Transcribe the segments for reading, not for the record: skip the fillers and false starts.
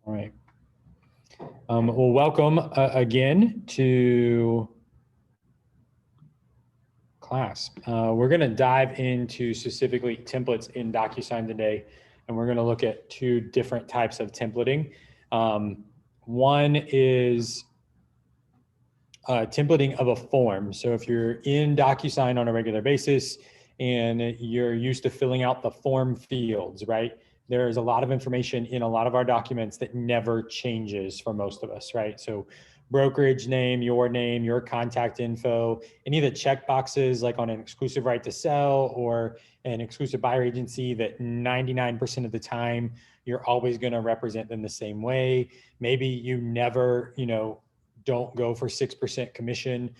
All right. Well, welcome again to class. We're going to dive into specifically templates in DocuSign today, and we're going to look at two different types of templating. One is templating of a form. So if you're in DocuSign on a regular basis and you're used to filling out the form fields, right? There's a lot of information in a lot of our documents that never changes for most of us, right? So brokerage name, your contact info, any of the check boxes like on an exclusive right to sell or an exclusive buyer agency that 99% of the time, you're always going to represent them the same way. Maybe you never, don't go for 6% commission,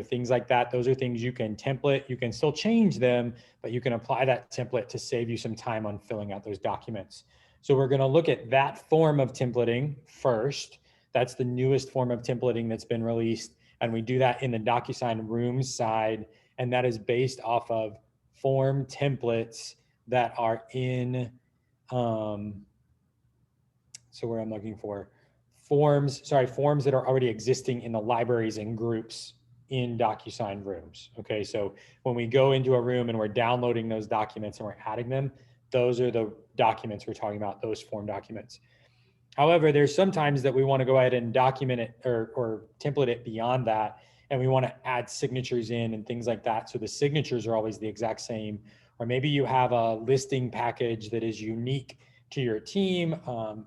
things like that. Those are things you can template. You can still change them, but you can apply that template to save you some time on filling out those documents. So we're going to look at that form of templating first. That's the newest form of templating that's been released. And we do that in the DocuSign Rooms side. And that is based off of form templates that are in, so where I'm looking for, forms that are already existing in the libraries and groups in DocuSign Rooms. Okay, so when we go into a room and we're downloading those documents and we're adding them, those are the documents we're talking about, those form documents. However, there's sometimes that we want to go ahead and document it or template it beyond that, and we want to add signatures in and things like that. So the signatures are always the exact same. Or maybe you have a listing package that is unique to your team,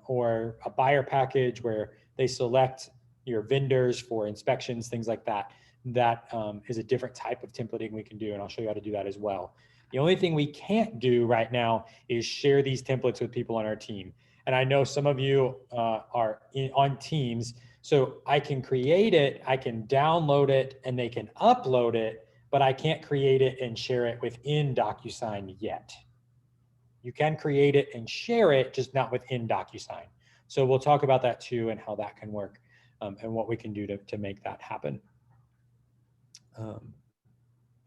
or a buyer package where they select your vendors for inspections, things like that. That is a different type of templating we can do, and I'll show you how to do that as well. The only thing we can't do right now is share these templates with people on our team. And I know some of you are on teams, so I can create it, I can download it, and they can upload it, but I can't create it and share it within DocuSign yet. You can create it and share it, just not within DocuSign. So we'll talk about that too and how that can work, and what we can do to make that happen.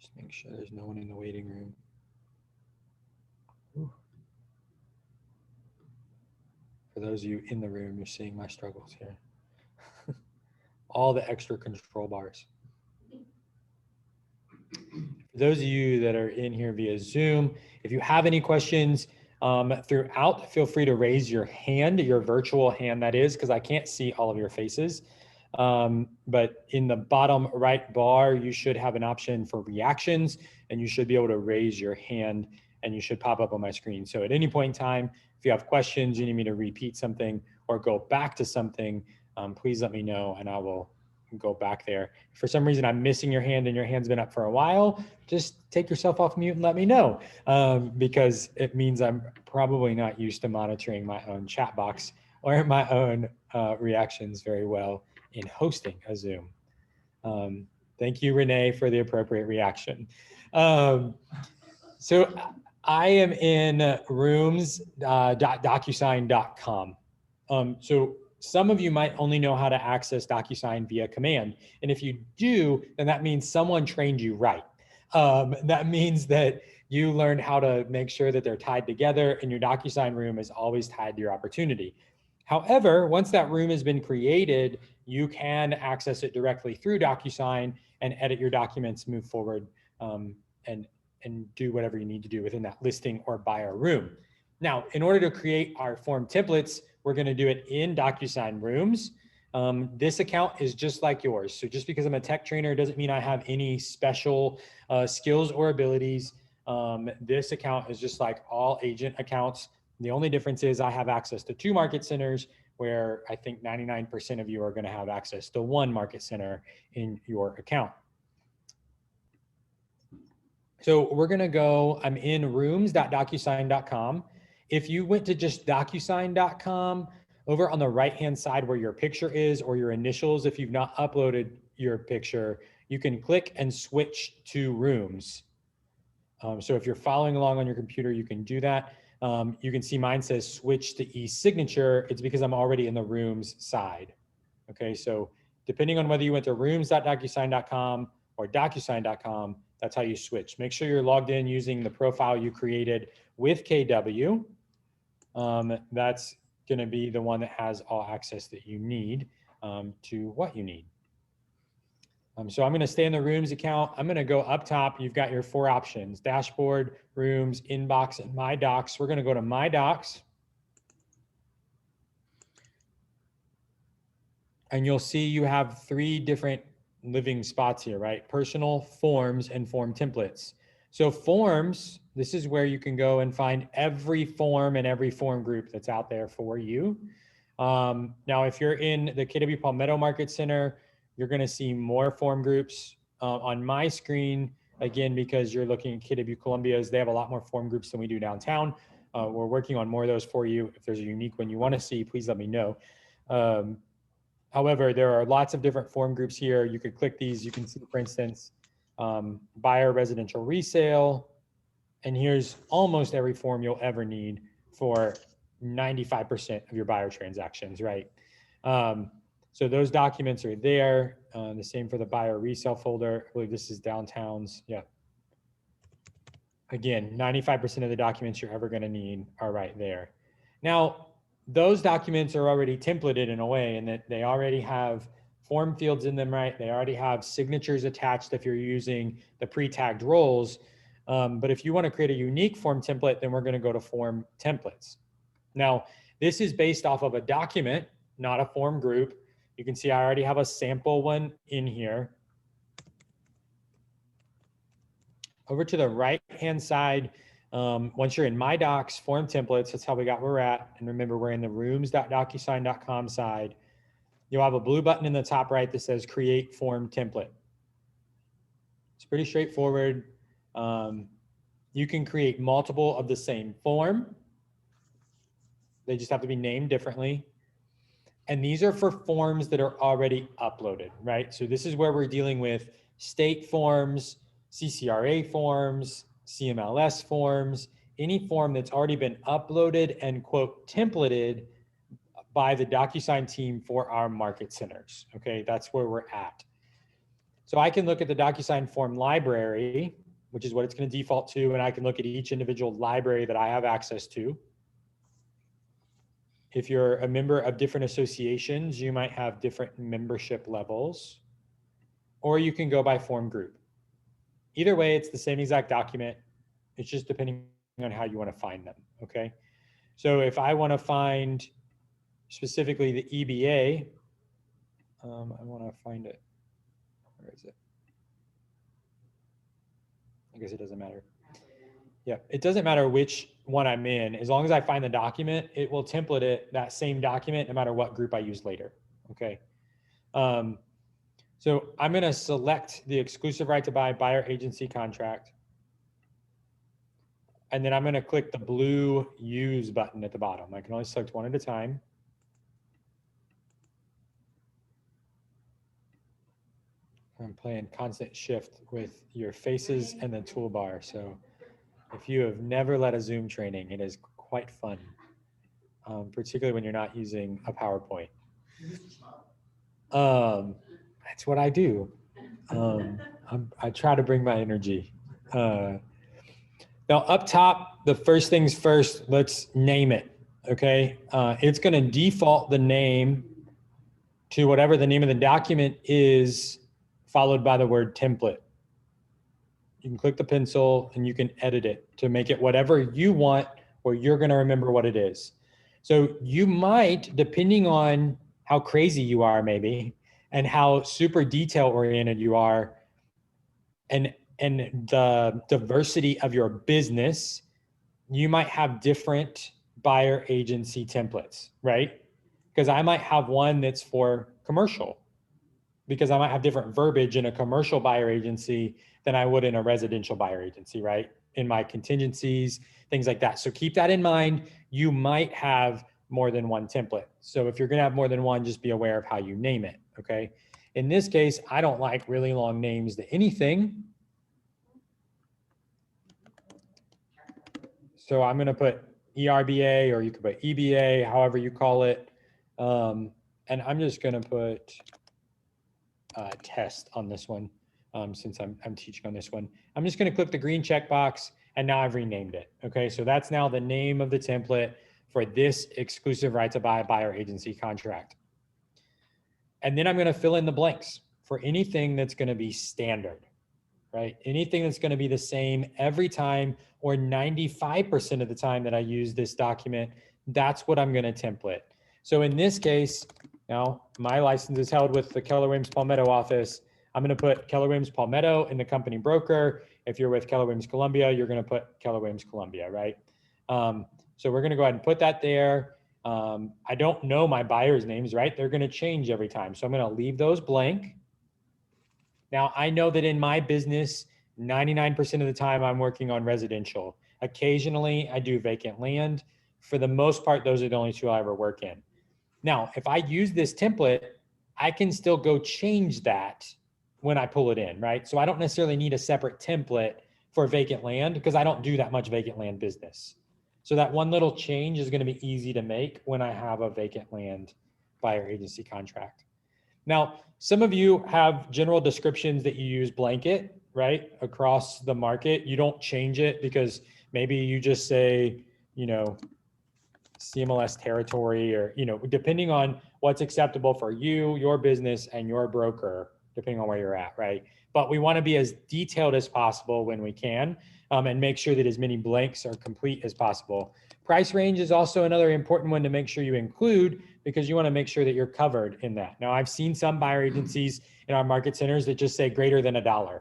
Just make sure there's no one in the waiting room. Ooh. For those of you in the room, you're seeing my struggles here. All the extra control bars. For those of you that are in here via Zoom, if you have any questions throughout, feel free to raise your hand, your virtual hand that is, because I can't see all of your faces. But in the bottom right bar, you should have an option for reactions, and you should be able to raise your hand and you should pop up on my screen. So at any point in time, if you have questions, you need me to repeat something or go back to something, please let me know and I will go back there. If for some reason I'm missing your hand and your hand's been up for a while, just take yourself off mute and let me know, because it means I'm probably not used to monitoring my own chat box or my own reactions very well in hosting a Zoom. Thank you, Renee, for the appropriate reaction. So I am in rooms.docusign.com. So some of you might only know how to access DocuSign via command. And if you do, then that means someone trained you right. That means that you learned how to make sure that they're tied together and your DocuSign room is always tied to your opportunity. However, once that room has been created, you can access it directly through DocuSign and edit your documents, move forward, and do whatever you need to do within that listing or buyer room. Now, in order to create our form templates, we're going to do it in DocuSign Rooms. This account is just like yours. So just because I'm a tech trainer doesn't mean I have any special skills or abilities. This account is just like all agent accounts. The only difference is I have access to 2 market centers, where I think 99% of you are going to have access to 1 market center in your account. So we're going to go, I'm in rooms.docusign.com. If you went to just docusign.com, over on the right-hand side where your picture is or your initials, if you've not uploaded your picture, you can click and switch to Rooms. So if you're following along on your computer, you can do that. You can see mine says switch to e-signature. It's because I'm already in the Rooms side. Okay, so depending on whether you went to rooms.docusign.com or docusign.com, that's how you switch. Make sure you're logged in using the profile you created with KW. That's going to be the one that has all access that you need to what you need. So I'm going to stay in the rooms account. I'm going to go up top. You've got your 4 options: dashboard, rooms, inbox, and my docs. We're going to go to my docs. And you'll see you have 3 different living spots here, right? Personal, forms, and form templates. So forms, this is where you can go and find every form and every form group that's out there for you. Now, if you're in the KW Palmetto Market Center, you're going to see more form groups on my screen, again, because you're looking at KW Columbia's. They have a lot more form groups than we do downtown. We're working on more of those for you. If there's a unique one you want to see, please let me know. However, there are lots of different form groups here. You could click these. You can see, for instance, buyer residential resale. And here's almost every form you'll ever need for 95% of your buyer transactions, right? So those documents are there. The same for the buyer resale folder. I believe this is downtown's. Yeah. Again, 95% of the documents you're ever going to need are right there. Now, those documents are already templated in a way, in that they already have form fields in them, right? They already have signatures attached if you're using the pre-tagged roles. But if you want to create a unique form template, then we're going to go to form templates. Now, this is based off of a document, not a form group. You can see I already have a sample one in here. Over to the right-hand side, once you're in My Docs, form templates, that's how we got where we're at. And remember, we're in the rooms.docusign.com side. You'll have a blue button in the top right that says Create Form Template. It's pretty straightforward. You can create multiple of the same form. They just have to be named differently. And these are for forms that are already uploaded, right? So this is where we're dealing with state forms, CCRA forms, CMLS forms, any form that's already been uploaded and, quote, templated by the DocuSign team for our market centers. Okay, that's where we're at. So I can look at the DocuSign form library, which is what it's going to default to, and I can look at each individual library that I have access to. If you're a member of different associations, you might have different membership levels, or you can go by form group. Either way, it's the same exact document. It's just depending on how you want to find them, okay? So if I want to find specifically the EBA, I want to find it. Where is it? I guess it doesn't matter. Yeah, it doesn't matter which one I'm in. As long as I find the document, it will template it, that same document, no matter what group I use later, okay? So I'm going to select the exclusive right to buy buyer agency contract. And then I'm going to click the blue use button at the bottom. I can only select one at a time. I'm playing constant shift with your faces and the toolbar. So if you have never led a Zoom training, it is quite fun, particularly when you're not using a PowerPoint. That's what I do. I try to bring my energy. Now up top, the first things first, let's name it, okay? It's gonna default the name to whatever the name of the document is, followed by the word template. You can click the pencil and you can edit it to make it whatever you want, or you're gonna remember what it is. So you might, depending on how crazy you are maybe, and how super detail oriented you are, and the diversity of your business, you might have different buyer agency templates, right? Because I might have one that's for commercial, because I might have different verbiage in a commercial buyer agency than I would in a residential buyer agency, right? In my contingencies, things like that. So keep that in mind. You might have more than one template. So if you're gonna have more than one, just be aware of how you name it, okay? In this case, I don't like really long names to anything. So I'm gonna put ERBA, or you could put EBA, however you call it. And I'm just gonna put test on this one, since I'm teaching on this one. I'm just gonna click the green checkbox, and now I've renamed it, okay? So that's now the name of the template for this exclusive right to buy buyer agency contract. And then I'm going to fill in the blanks for anything that's going to be standard, right? Anything that's going to be the same every time, or 95% of the time that I use this document, that's what I'm going to template. So in this case, now my license is held with the Keller Williams Palmetto office. I'm going to put Keller Williams Palmetto in the company broker. If you're with Keller Williams Columbia, you're going to put Keller Williams Columbia, right? So we're going to go ahead and put that there. I don't know my buyers' names, right? They're going to change every time. So I'm going to leave those blank. Now, I know that in my business, 99% of the time I'm working on residential. Occasionally, I do vacant land. For the most part, those are the only two I ever work in. Now, if I use this template, I can still go change that when I pull it in, right? So I don't necessarily need a separate template for vacant land because I don't do that much vacant land business. So that one little change is going to be easy to make when I have a vacant land buyer agency contract. Now, some of you have general descriptions that you use blanket, right, across the market. You don't change it because maybe you just say, you know, CMLS territory, or, you know, depending on what's acceptable for you, your business, and your broker, depending on where you're at, right? But we want to be as detailed as possible when we can, and make sure that as many blanks are complete as possible. Price range is also another important one to make sure you include, because you want to make sure that you're covered in that. Now, I've seen some buyer agencies in our market centers that just say greater than $1,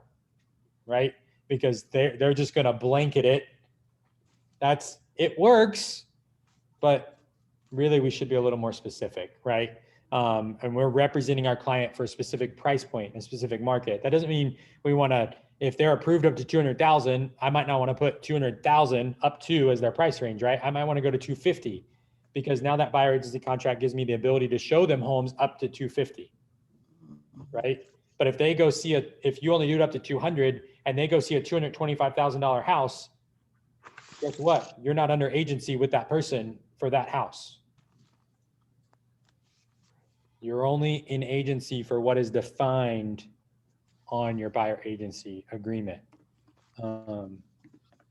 right? Because they're just going to blanket it. It works, but really we should be a little more specific, right? And we're representing our client for a specific price point in a specific market. That doesn't mean we want to, if they're approved up to 200,000, I might not want to put 200,000 up to as their price range, right? I might want to go to 250, because now that buyer agency contract gives me the ability to show them homes up to 250, right? But if they go see if you only do it up to 200 and they go see a $225,000 house, guess what? You're not under agency with that person for that house. You're only in agency for what is defined on your buyer agency agreement. And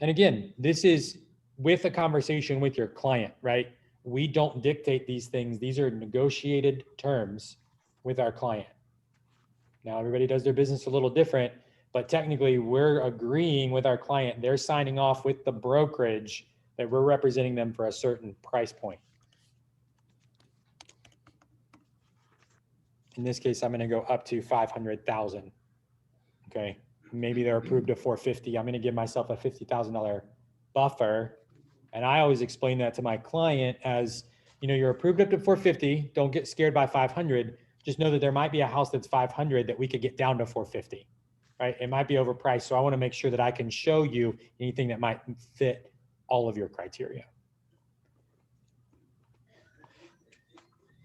again, this is with a conversation with your client, right? We don't dictate these things. These are negotiated terms with our client. Now, everybody does their business a little different, but technically we're agreeing with our client. They're signing off with the brokerage that we're representing them for a certain price point. In this case, I'm going to go up to 500,000. Okay. Maybe they're approved to 450. I'm going to give myself a $50,000 buffer. And I always explain that to my client as, you know, you're approved up to 450. Don't get scared by 500. Just know that there might be a house that's 500 that we could get down to 450, right? It might be overpriced. So I want to make sure that I can show you anything that might fit all of your criteria.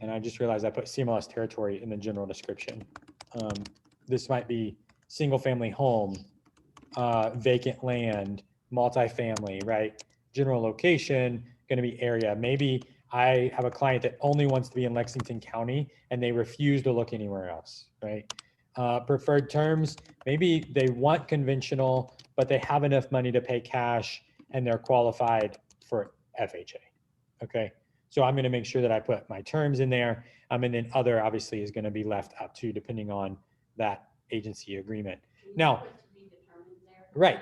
And I just realized I put CMLS territory in the general description. This might be single family home, vacant land, multifamily, right? General location, going to be area. Maybe I have a client that only wants to be in Lexington County and they refuse to look anywhere else, right? Preferred terms, maybe they want conventional, but they have enough money to pay cash and they're qualified for FHA, okay? So I'm going to make sure that I put my terms in there. And then other obviously is going to be left up to, depending on that agency agreement. Now, right.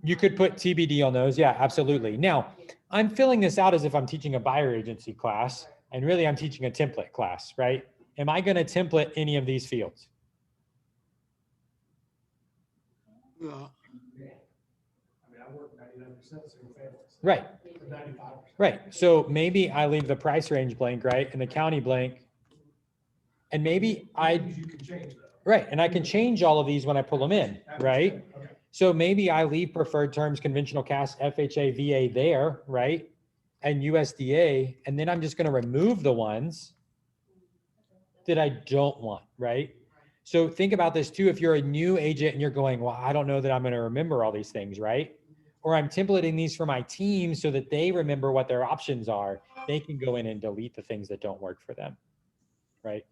You could put TBD on those. Yeah, absolutely. Now, I'm filling this out as if I'm teaching a buyer agency class, and really I'm teaching a template class, right? Am I going to template any of these fields? Yeah. I mean, I work 99% single families. Right. 95%. Right. So maybe I leave the price range blank, right? And the county blank. And maybe You can change that. right. And I can change all of these when I pull them in, right? Okay. So maybe I leave preferred terms, conventional cash, FHA, VA there, right? And USDA, and then I'm just going to remove the ones that I don't want, right? So think about this too. If you're a new agent and you're going, well, I don't know that I'm going to remember all these things, right? Or I'm templating these for my team so that they remember what their options are. They can go in and delete the things that don't work for them, right?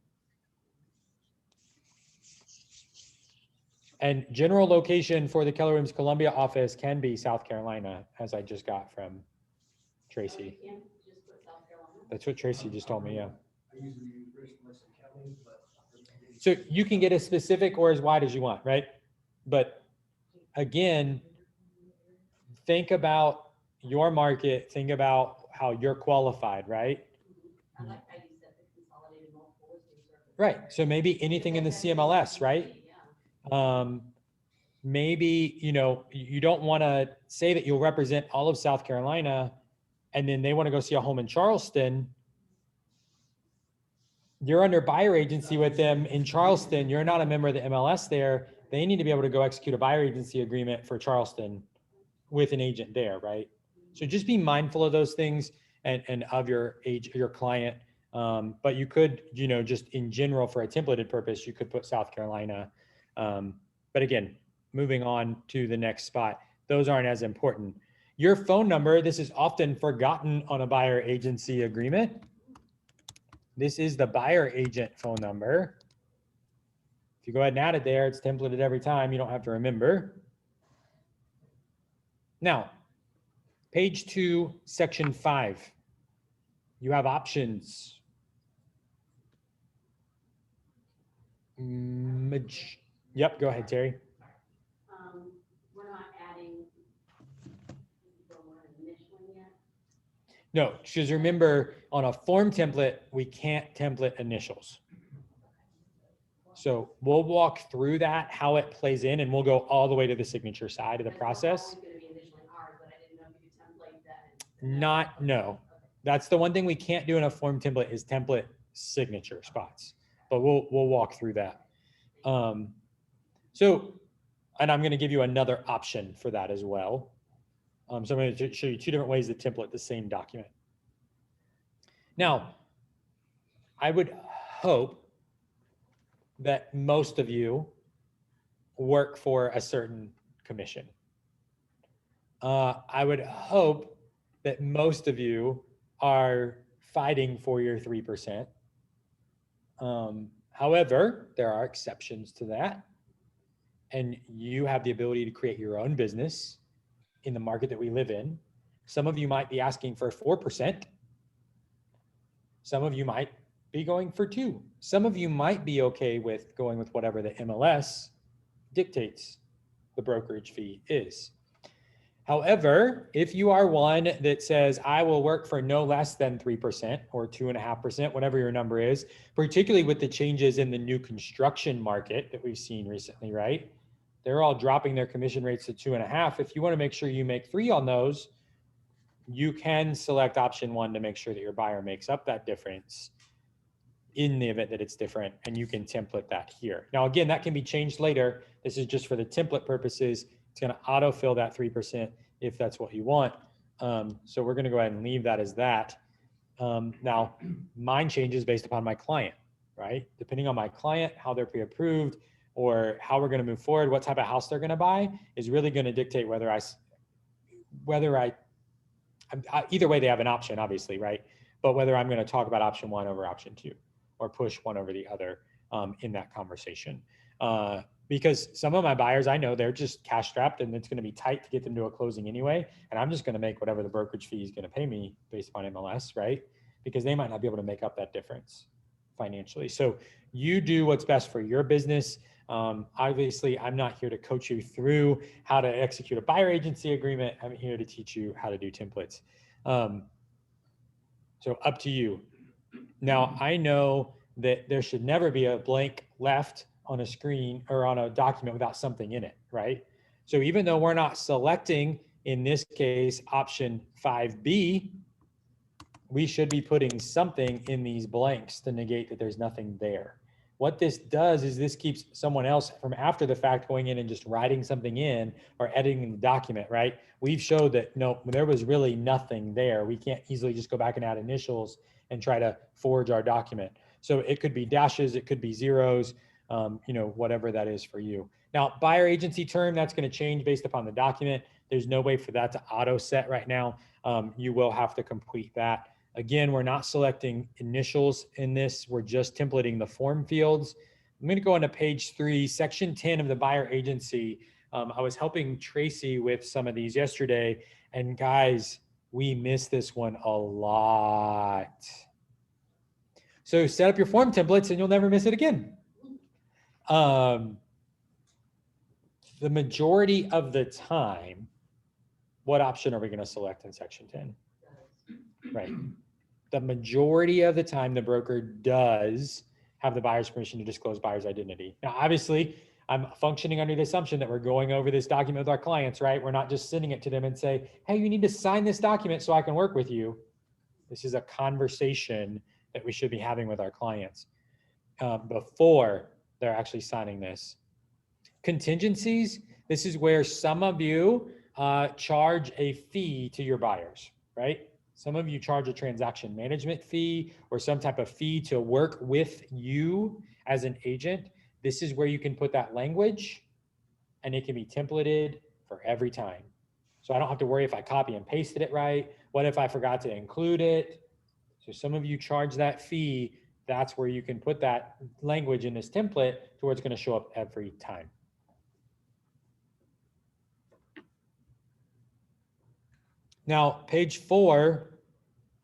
And general location for the Keller Williams Columbia office can be South Carolina, as I just got from Tracy. That's what Tracy just told me, yeah. I usually use Rich Mercer County, but. So you can get as specific or as wide as you want, right? But again, think about your market, think about how you're qualified, right? I like how you said the consolidated multiple listing service. Right. So maybe anything in the CMLS, right? Yeah. Maybe, you don't want to say that you'll represent all of South Carolina and then they want to go see a home in Charleston. You're under buyer agency with them in Charleston. You're not a member of the MLS there. They need to be able to go execute a buyer agency agreement for Charleston with an agent there, right? So just be mindful of those things and of your client. But you could, just in general for a templated purpose, you could put South Carolina. But again, moving on to the next spot, those aren't as important. Your phone number, this is often forgotten on a buyer agency agreement. This is the buyer agent phone number. If you go ahead and add it there, it's templated every time. You don't have to remember. Now, page 2, section 5. You have options. Yep, go ahead, Terry. We're not adding the word initially yet. No, because remember, on a form template, we can't template initials. So we'll walk through that, how it plays in, and we'll go all the way to the signature side of the process. It's always going to be initially ours, but I didn't know if you could template that. No. That's the one thing we can't do in a form template is template signature spots, but we'll walk through that. And I'm going to give you another option for that as well. So I'm going to show you 2 different ways to template the same document. Now, I would hope that most of you work for a certain commission. I would hope that most of you are fighting for your 3%. However, there are exceptions to that. And you have the ability to create your own business in the market that we live in. Some of you might be asking for 4%. Some of you might be going for 2. Some of you might be okay with going with whatever the MLS dictates the brokerage fee is. However, if you are one that says, I will work for no less than 3% or 2.5%, whatever your number is, particularly with the changes in the new construction market that we've seen recently, right? They're all dropping their commission rates to 2.5. If you want to make sure you make 3 on those, you can select option 1 to make sure that your buyer makes up that difference in the event that it's different, and you can template that here. Now, again, that can be changed later. This is just for the template purposes. It's going to autofill that 3% if that's what you want. So we're going to go ahead and leave that as that. Now, mine changes based upon my client, right? Depending on my client, how they're pre-approved, or how we're going to move forward, what type of house they're going to buy is really going to dictate whether either way, they have an option, obviously, right? But whether I'm going to talk about option 1 over option 2 or push one over the other in that conversation. Because some of my buyers, I know they're just cash strapped and it's going to be tight to get them to a closing anyway. And I'm just going to make whatever the brokerage fee is going to pay me based upon MLS, right? Because they might not be able to make up that difference financially. So you do what's best for your business. Obviously, I'm not here to coach you through how to execute a buyer agency agreement. I'm here to teach you how to do templates. So up to you. Now, I know that there should never be a blank left on a screen or on a document without something in it, right? So even though we're not selecting, in this case, option 5B, we should be putting something in these blanks to negate that there's nothing there. What this does is this keeps someone else from after the fact going in and just writing something in or editing the document, right? We've showed that no, there was really nothing there. We can't easily just go back and add initials and try to forge our document. So it could be dashes, it could be zeros, whatever that is for you. Now, buyer agency term, that's going to change based upon the document. There's no way for that to auto set right now. You will have to complete that. Again, we're not selecting initials in this. We're just templating the form fields. I'm going to go into page 3, section 10 of the buyer agency. I was helping Tracy with some of these yesterday, and guys, We miss this one a lot. So set up your form templates and you'll never miss it again. The majority of the time, what option are we going to select in section 10? Right. The majority of the time, the broker does have the buyer's permission to disclose buyer's identity. Now, obviously, I'm functioning under the assumption that we're going over this document with our clients, right? We're not just sending it to them and say, hey, you need to sign this document so I can work with you. This is a conversation that we should be having with our clients before they're actually signing this. Contingencies, this is where some of you charge a fee to your buyers, right? Some of you charge a transaction management fee or some type of fee to work with you as an agent. This is where you can put that language and it can be templated for every time. So I don't have to worry if I copy and pasted it right. What if I forgot to include it? So some of you charge that fee. That's where you can put that language in this template to where it's going to show up every time. Now, page 4,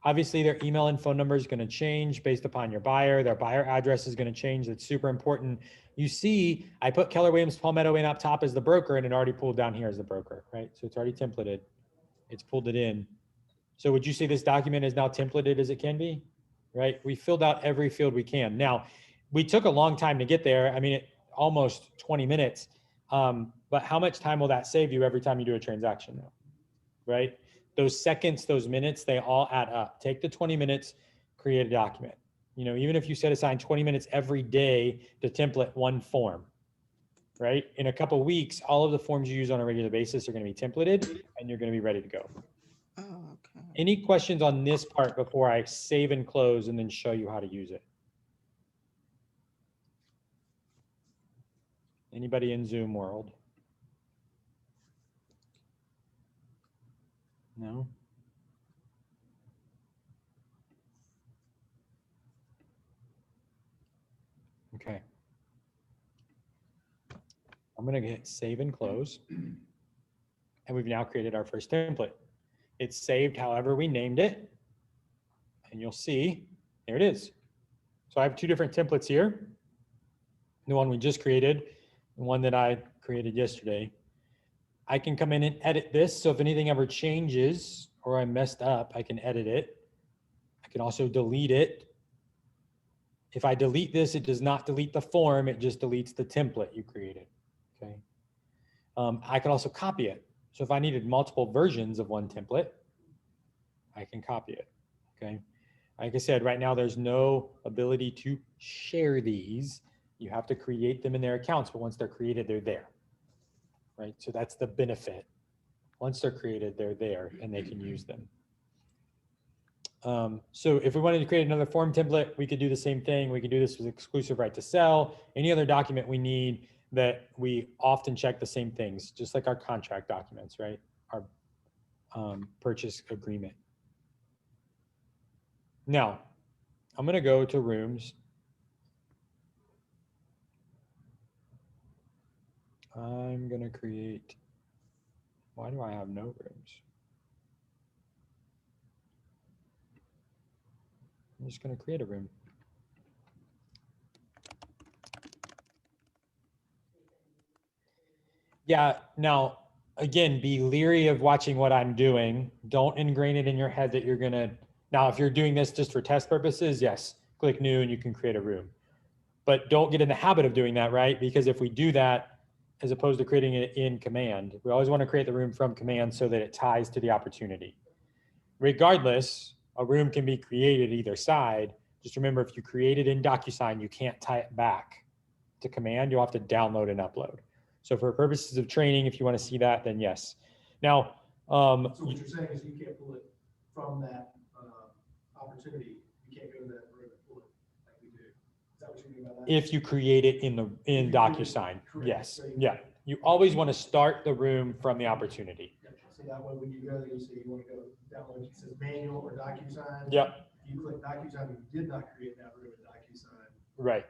obviously their email and phone number is going to change based upon your buyer. Their buyer address is going to change. That's super important. You see, I put Keller Williams Palmetto in up top as the broker and it already pulled down here as the broker, right? So it's already templated. It's pulled it in. So would you say this document is now templated as it can be, right? We filled out every field we can. Now, we took a long time to get there. I mean, almost 20 minutes. But how much time will that save you every time you do a transaction now, right? Those seconds, those minutes, they all add up. Take the 20 minutes, create a document. You know, even if you set aside 20 minutes every day to template one form, right? In a couple of weeks, all of the forms you use on a regular basis are going to be templated and you're going to be ready to go. Oh, okay. Any questions on this part before I save and close and then show you how to use it? Anybody in Zoom world? No? Okay. I'm going to hit save and close. And we've now created our first template. It's saved however we named it. And you'll see, there it is. So I have 2 different templates here. The one we just created, the one that I created yesterday. I can come in and edit this. So if anything ever changes or I messed up, I can edit it. I can also delete it. If I delete this, it does not delete the form. It just deletes the template you created. Okay. I can also copy it. So if I needed multiple versions of one template, I can copy it. Okay. Like I said, right now there's no ability to share these. You have to create them in their accounts, but once they're created, they're there. Right. So that's the benefit. Once they're created, they're there and they can use them. So if we wanted to create another form template, we could do the same thing. We could do this with exclusive right to sell, any other document we need that we often check the same things, just like our contract documents, right? Our purchase agreement. Now, I'm going to go to rooms. I'm going to create, why do I have no rooms? I'm just going to create a room. Yeah, now, again, be leery of watching what I'm doing. Don't ingrain it in your head that you're going to, now, if you're doing this just for test purposes, yes, click new and you can create a room. But don't get in the habit of doing that, right? Because if we do that, as opposed to creating it in command, we always want to create the room from command so that it ties to the opportunity. Regardless, a room can be created either side. Just remember, if you create it in DocuSign, you can't tie it back to command. You'll have to download and upload. So for purposes of training, if you want to see that, then yes. Now, So what you're saying is you can't pull it from that opportunity. You can't go to that room and pull it like we do. Is that what you mean by that? if you create it in DocuSign, yes, yeah. You always want to start the room from the opportunity. So that way when you go there, you say you want to go download, it says manual or DocuSign. Yep. You click DocuSign, and you did not create that room in DocuSign. Right.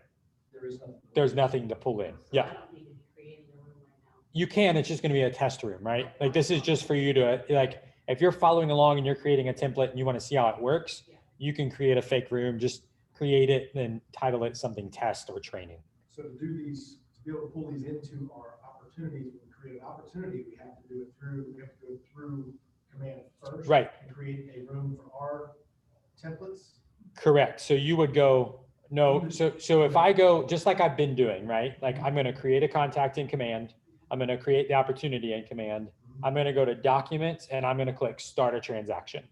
There is nothing. There's nothing to pull in. Yeah. I don't need to be creating a room right now. You can, it's just going to be a test room, right? Like this is just for you to like, If you're following along and you're creating a template and you want to see how it works, you can create a fake room, just create it and title it something test or training. So to do these, to be able to pull these into our opportunities, when we create an opportunity, we have to do it through, we have to go through command first. Right. And create a room for our templates. Correct. So you would go, no, so if I go, just like I've been doing, right? Like I'm going to create a contact in command. I'm going to create the opportunity in command. I'm going to go to documents and I'm going to click start a transaction.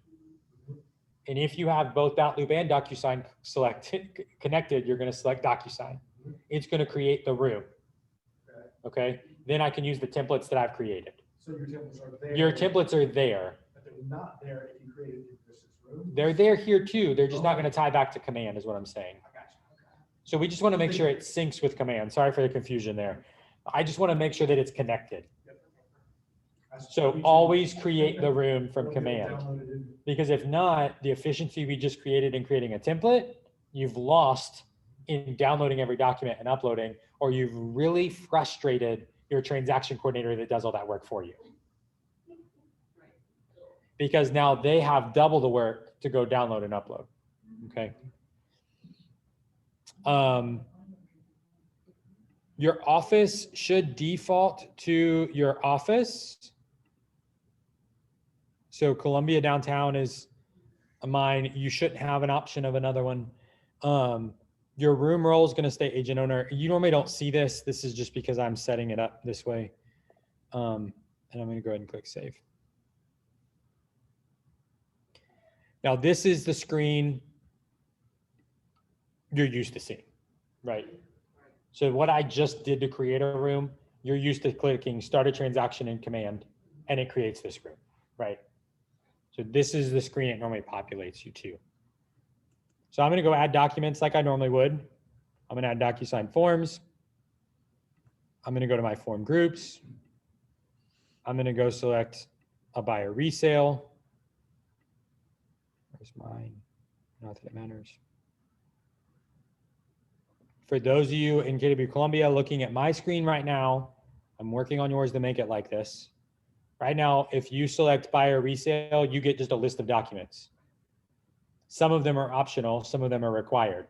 And if you have both Loop and DocuSign selected, connected, you're going to select DocuSign. It's going to create the room. Okay. Then I can use the templates that I've created. So your templates are there. Your templates are there. But they're not there if you created this room. They're there here too. They're just not going to tie back to command is what I'm saying. I got you. Okay. So we just want to make sure it syncs with command. Sorry for the confusion there. I just want to make sure that it's connected. So always create the room from command, because if not, the efficiency we just created in creating a template, you've lost in downloading every document and uploading, or you've really frustrated your transaction coordinator that does all that work for you. Because now they have double the work to go download and upload. Okay. Your office should default to your office. So Columbia downtown is mine. You shouldn't have an option of another one. Your room role is going to stay agent owner. You normally don't see this. This is just because I'm setting it up this way. And I'm going to go ahead and click save. Now this is the screen you're used to seeing, right? So what I just did to create a room, you're used to clicking start a transaction in command and it creates this room, right? So this is the screen it normally populates you to. So I'm going to go add documents like I normally would. I'm going to add DocuSign forms. I'm going to go to my form groups. I'm going to go select a buyer resale. Where's mine? Not that it matters. For those of you in KW Columbia looking at my screen right now, I'm working on yours to make it like this. Right now, if you select buyer resale, you get just a list of documents. Some of them are optional, some of them are required,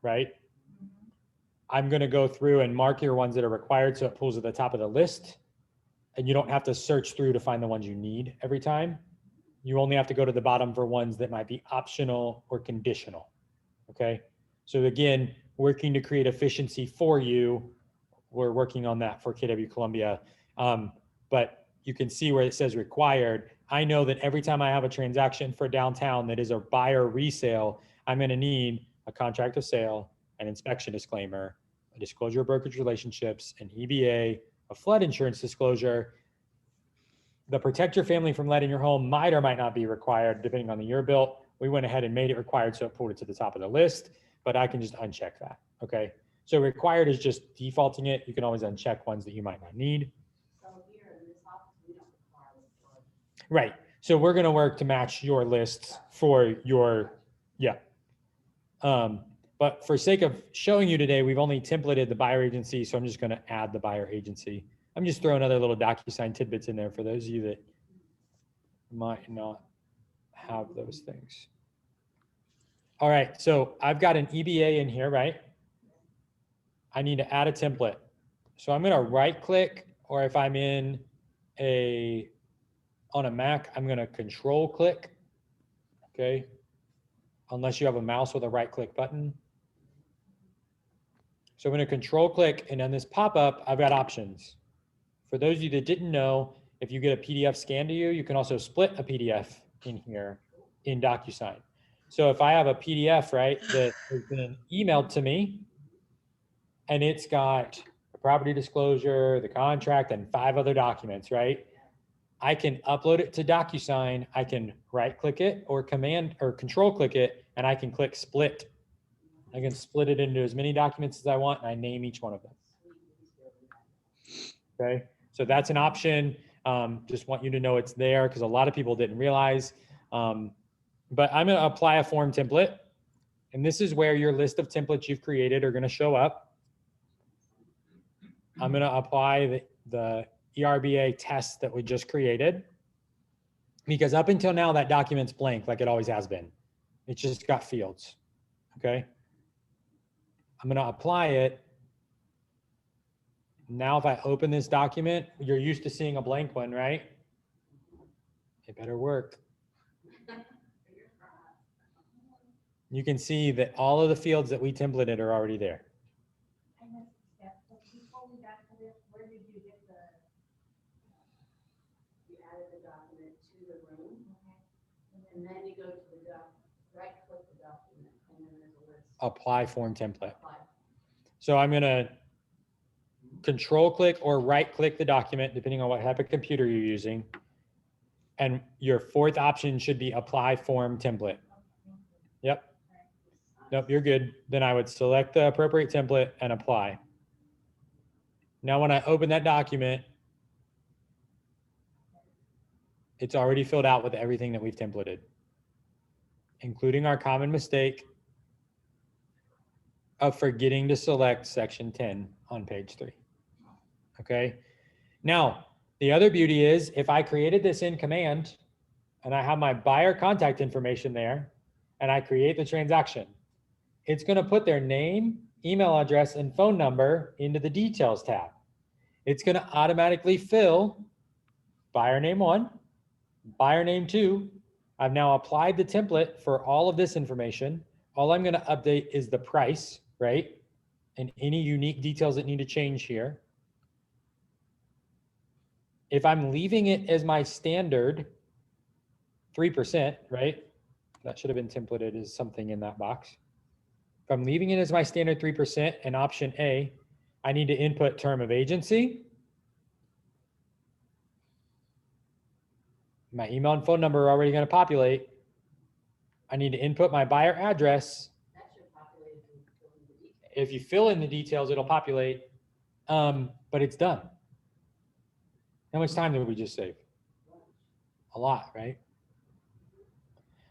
right? I'm going to go through and mark your ones that are required so it pulls at the top of the list. And you don't have to search through to find the ones you need every time. You only have to go to the bottom for ones that might be optional or conditional, okay? So again, working to create efficiency for you. We're working on that for KW Columbia. But you can see where it says required. I know that every time I have a transaction for downtown that is a buyer resale, I'm going to need a contract of sale, an inspection disclaimer, a disclosure of brokerage relationships, an EBA, a flood insurance disclosure. The protect your family from lead in your home might or might not be required depending on the year built. We went ahead and made it required, so it pulled it to the top of the list, but I can just uncheck that. Okay. So required is just defaulting it. You can always uncheck ones that you might not need. Right. So we're going to work to match your lists for your, yeah. But for sake of showing you today, we've only templated the buyer agency. So I'm just going to add the buyer agency. I'm just throwing other little DocuSign tidbits in there for those of you that might not have those things. All right. So I've got an EBA in here, right? I need to add a template. So I'm going to right click, or if I'm in on a Mac, I'm going to control click. Okay. Unless you have a mouse with a right click button. So I'm going to control click, and on this pop-up, I've got options. For those of you that didn't know, if you get a PDF scanned to you, you can also split a PDF in here in DocuSign. So if I have a PDF, right, that has been emailed to me, and it's got the property disclosure, the contract, and 5 other documents, right? I can upload it to DocuSign. I can right click it or command or control click it, and I can click split. I can split it into as many documents as I want, and I name each one of them. Okay, so that's an option. Just want you to know it's there because a lot of people didn't realize. But I'm going to apply a form template, and this is where your list of templates you've created are going to show up. I'm going to apply the ERBA test that we just created. Because up until now, that document's blank like it always has been. It's just got fields, okay? I'm gonna apply it. Now, if I open this document, you're used to seeing a blank one, right? It better work. You can see that all of the fields that we templated are already there. I missed a step, but before we got to this, where did you get the? You added the document to the room, and then you go to the right click the document, and then there's a list. Apply form template. Apply. So I'm gonna control click or right click the document, depending on what type of computer you're using. And your fourth option should be apply form template. Yep. Nope, you're good. Then I would select the appropriate template and apply. Now, when I open that document, it's already filled out with everything that we've templated, including our common mistake of forgetting to select section 10 on page 3. Okay. Now, the other beauty is if I created this in command and I have my buyer contact information there and I create the transaction, it's going to put their name, email address, and phone number into the details tab. It's going to automatically fill buyer name 1, buyer name 2. I've now applied the template for all of this information. All I'm going to update is the price, right? And any unique details that need to change here. If I'm leaving it as my standard 3%, right? That should have been templated as something in that box. If I'm leaving it as my standard 3% and option A, I need to input term of agency. My email and phone number are already going to populate. I need to input my buyer address. That should populate if you fill in the details. If you fill in the details, it'll populate, but it's done. How much time did we just save? A lot, right?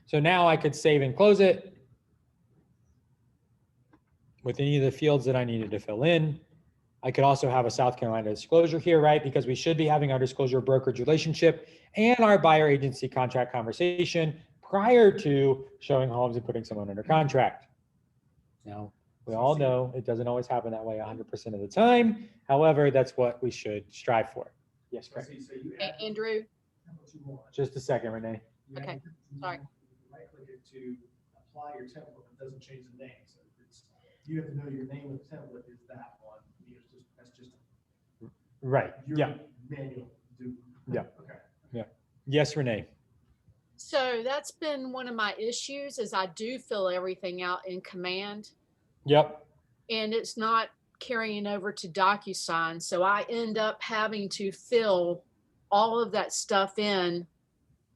So now I could save and close it with any of the fields that I needed to fill in. I could also have a South Carolina disclosure here, right? Because we should be having our disclosure brokerage relationship and our buyer agency contract conversation prior to showing homes and putting someone under contract. Now, we all know it doesn't always happen that way 100% of the time. However, that's what we should strive for. Yes, So Craig. see, so you add Andrew, what you want. Just a second, Renee. You add Okay, what you sorry. want, Right click it to apply your template. It doesn't change the name. So it's, you have to know your name of the template is that one. That's just Right. your Yeah. manual. Yeah. Okay. Yes, Renee. so that's been one of my issues is I do fill everything out in command Yep. and it's not carrying over to DocuSign. So I end up having to fill all of that stuff in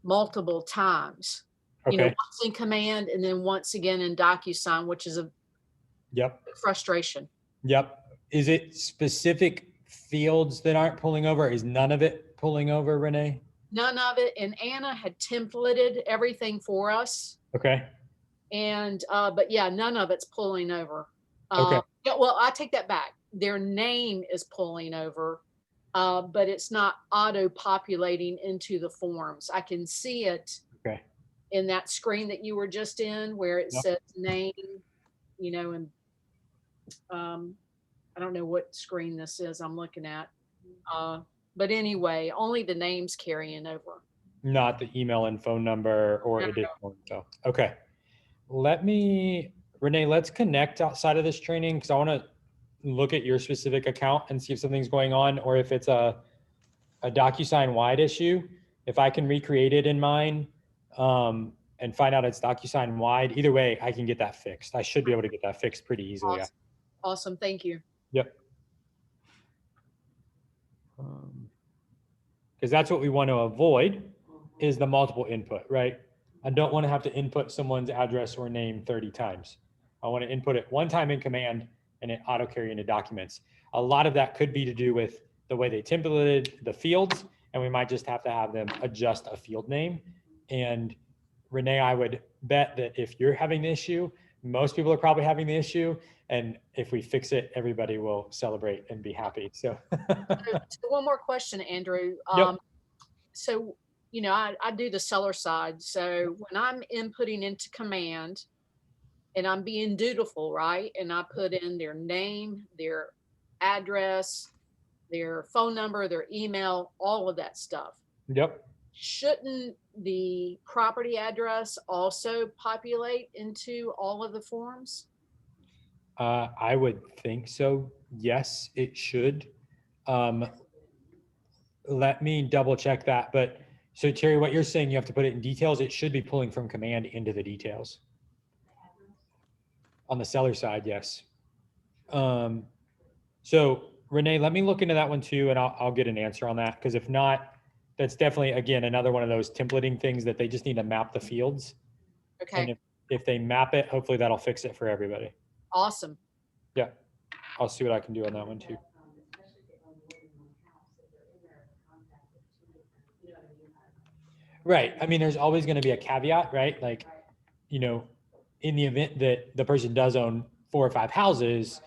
multiple times. You know, Okay. once in command and then once again in DocuSign, which is a Yep. frustration. Yep. Is it specific fields that aren't pulling over? Is none of it pulling over, Renee? None of it. And Anna had templated everything for us. Okay. And, but yeah, none of it's pulling over. Okay. Yeah, well, I take that back. Their name is pulling over, but it's not auto populating into the forms. I can see it Okay. in that screen that you were just in where it Yep. says name, you know, and I don't know what screen this is I'm looking at. But anyway, only the names carrying over. Not the email and phone number or No. additional info. Okay. Renee, let's connect outside of this training because I want to look at your specific account and see if something's going on or if it's a DocuSign wide issue. If I can recreate it in mine and find out it's DocuSign wide, either way, I can get that fixed. I should be able to get that fixed pretty easily. Awesome. Awesome. Thank you. Yep. Because that's what we want to avoid is the multiple input, right? I don't want to have to input someone's address or name 30 times. I want to input it one time in command and it auto carry into documents. A lot of that could be to do with the way they templated the fields, and we might just have to have them adjust a field name. And Renee, I would bet that if you're having the issue, most people are probably having the issue. And if we fix it, everybody will celebrate and be happy. So So one more question, Andrew. Yep. So you know, I do the seller side. So when I'm inputting into command and I'm being dutiful, right? And I put in their name, their address, their phone number, their email, all of that stuff. Yep. Shouldn't the property address also populate into all of the forms? I would think so. Yes, it should. Let me double check that. But so Terry, what you're saying, you have to put it in details. It should be pulling from command into the details. On the seller side, yes. So Renee, let me look into that one too, and I'll get an answer on that. Because if not, that's definitely, again, another one of those templating things that they just need to map the fields. And Okay, if they map it, hopefully that'll fix it for everybody. awesome. Yeah, I'll see what I can do on that one too. Right. I mean, there's always going to be a caveat, right? Like, you know, in the event that the person does own 4 or 5 houses,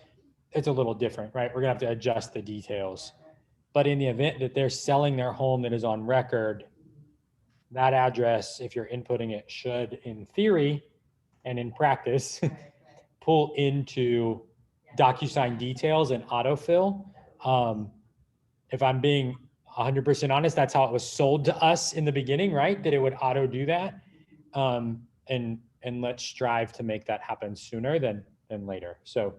it's a little different, right? We're gonna have to adjust the details. But in the event that they're selling their home that is on record, that address, if you're inputting it, should, in theory and in practice, pull into DocuSign details and autofill. If I'm being 100% honest, that's how it was sold to us in the beginning, right? That it would auto do that. And let's strive to make that happen sooner than later. So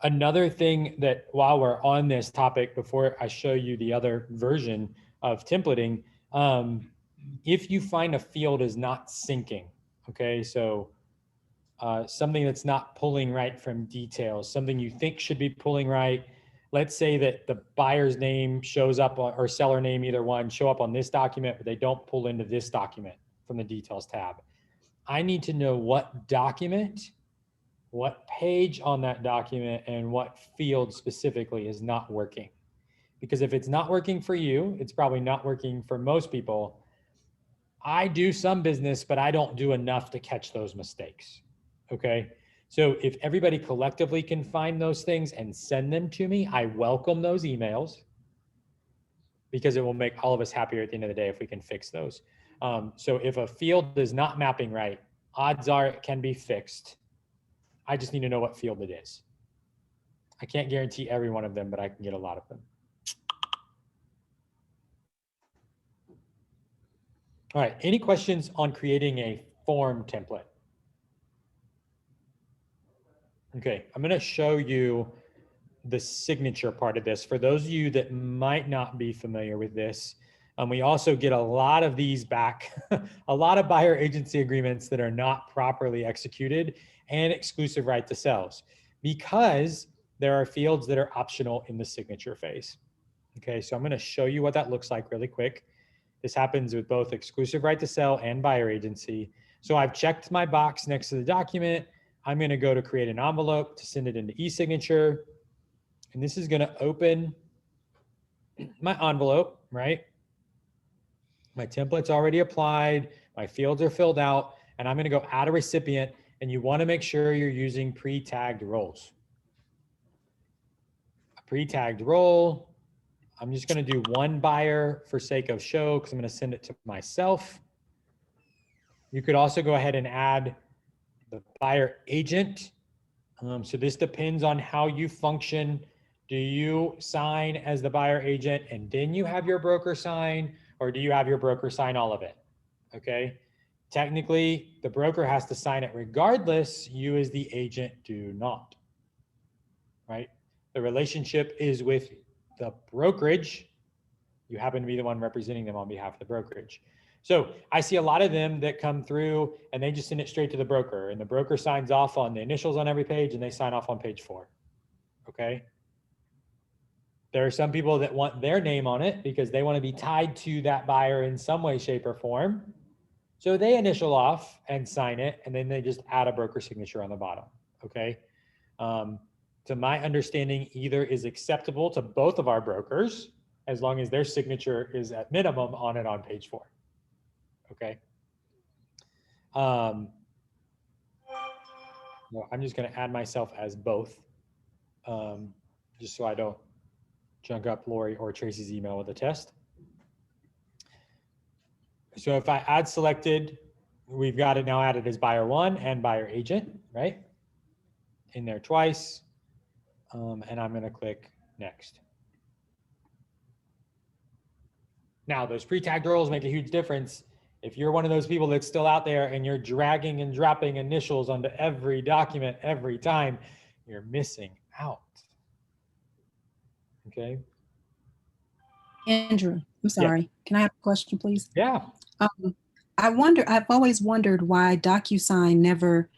another thing that, while we're on this topic, before I show you the other version of templating, if you find a field is not syncing, okay, so something that's not pulling right from details, something you think should be pulling right. Let's say that the buyer's name shows up or seller name, either one, show up on this document, but they don't pull into this document from the details tab. I need to know what document, what page on that document, and what field specifically is not working. Because if it's not working for you, it's probably not working for most people. I do some business, but I don't do enough to catch those mistakes. Okay. So if everybody collectively can find those things and send them to me, I welcome those emails because it will make all of us happier at the end of the day if we can fix those. So if a field is not mapping right, odds are it can be fixed. I just need to know what field it is. I can't guarantee every one of them, but I can get a lot of them. All right, any questions on creating a form template? Okay, I'm gonna show you the signature part of this. For those of you that might not be familiar with this, we also get a lot of these back, a lot of buyer agency agreements that are not properly executed and exclusive right to sells because there are fields that are optional in the signature phase. Okay, so I'm gonna show you what that looks like really quick. This happens with both exclusive right to sell and buyer agency. So I've checked my box next to the document. I'm gonna go to create an envelope to send it into e-signature. And this is gonna open my envelope, right? My template's already applied, my fields are filled out, and I'm gonna go add a recipient, and you wanna make sure you're using pre-tagged roles. A pre-tagged role, I'm just gonna do one buyer for sake of show because I'm gonna send it to myself. You could also go ahead and add the buyer agent. So this depends on how you function. Do you sign as the buyer agent and then you have your broker sign, or do you have your broker sign all of it? Okay. Technically, the broker has to sign it regardless. You as the agent do not, right? The relationship is with the brokerage. You happen to be the one representing them on behalf of the brokerage. So I see a lot of them that come through and they just send it straight to the broker, and the broker signs off on the initials on every page and they sign off on page 4. Okay. There are some people that want their name on it because they want to be tied to that buyer in some way, shape, or form. So they initial off and sign it, and then they just add a broker signature on the bottom. Okay. To my understanding, either is acceptable to both of our brokers as long as their signature is at minimum on it on page 4. Okay. Well, I'm just going to add myself as both, just so I don't junk up Lori or Tracy's email with a test. So if I add selected, we've got it now added as buyer one and buyer agent, right? In there twice. And I'm going to click next. Now, those pre-tagged roles make a huge difference. If you're one of those people that's still out there and you're dragging and dropping initials onto every document every time, you're missing out. Okay. Andrew, I'm sorry. Can I have a question, please? Yeah. I've always wondered why DocuSign never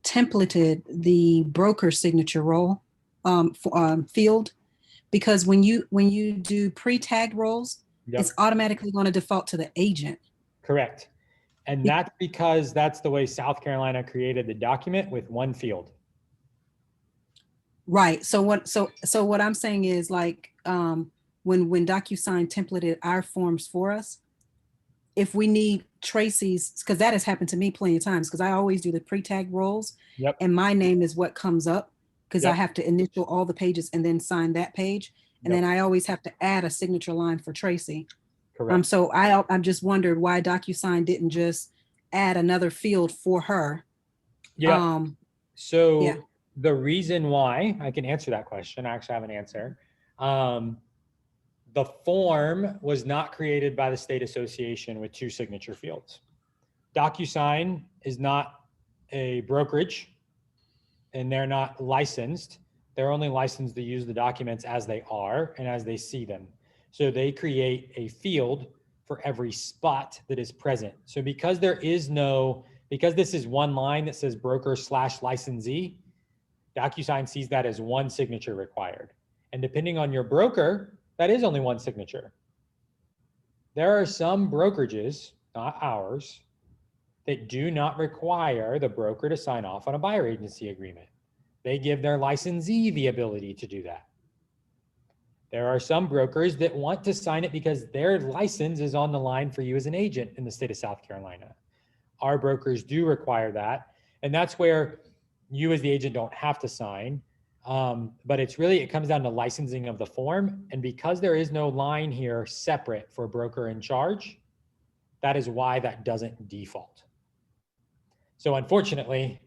templated the broker signature role field, because when you do pre-tagged roles, Yep. it's automatically going to default to the agent. Correct. And that's because that's the way South Carolina created the document with one field. Right. So what I'm saying is, like, when DocuSign templated our forms for us, if we need Tracy's, because that has happened to me plenty of times, because I always do the pre-tag roles. Yep. And my name is what comes up, because I Yep. have to initial all the pages and then sign that page. And Yep. then I always have to add a signature line for Tracy. Correct. So I'm just wondered why DocuSign didn't just add another field for her. Yeah. So yeah. the reason why, I can answer that question, I actually have an answer. The form was not created by the state association with two signature fields. DocuSign is not a brokerage and they're not licensed. They're only licensed to use the documents as they are and as they see them. So they create a field for every spot that is present. So because this is one line that says broker/licensee, DocuSign sees that as one signature required. And depending on your broker, that is only one signature. There are some brokerages, not ours, that do not require the broker to sign off on a buyer agency agreement. They give their licensee the ability to do that. There are some brokers that want to sign it because their license is on the line for you as an agent in the state of South Carolina. Our brokers do require that. And that's where you as the agent don't have to sign. But it comes down to licensing of the form. And because there is no line here separate for broker in charge, that is why that doesn't default. So unfortunately,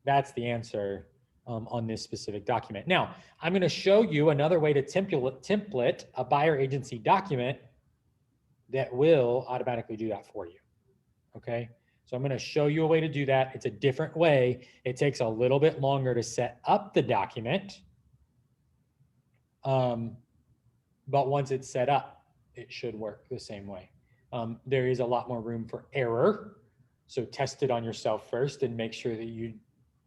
that's the answer on this specific document. Now, I'm going to show you another way to template a buyer agency document that will automatically do that for you. Okay. So I'm going to show you a way to do that. It's a different way. It takes a little bit longer to set up the document. But once it's set up, it should work the same way. There is a lot more room for error. So test it on yourself first and make sure that you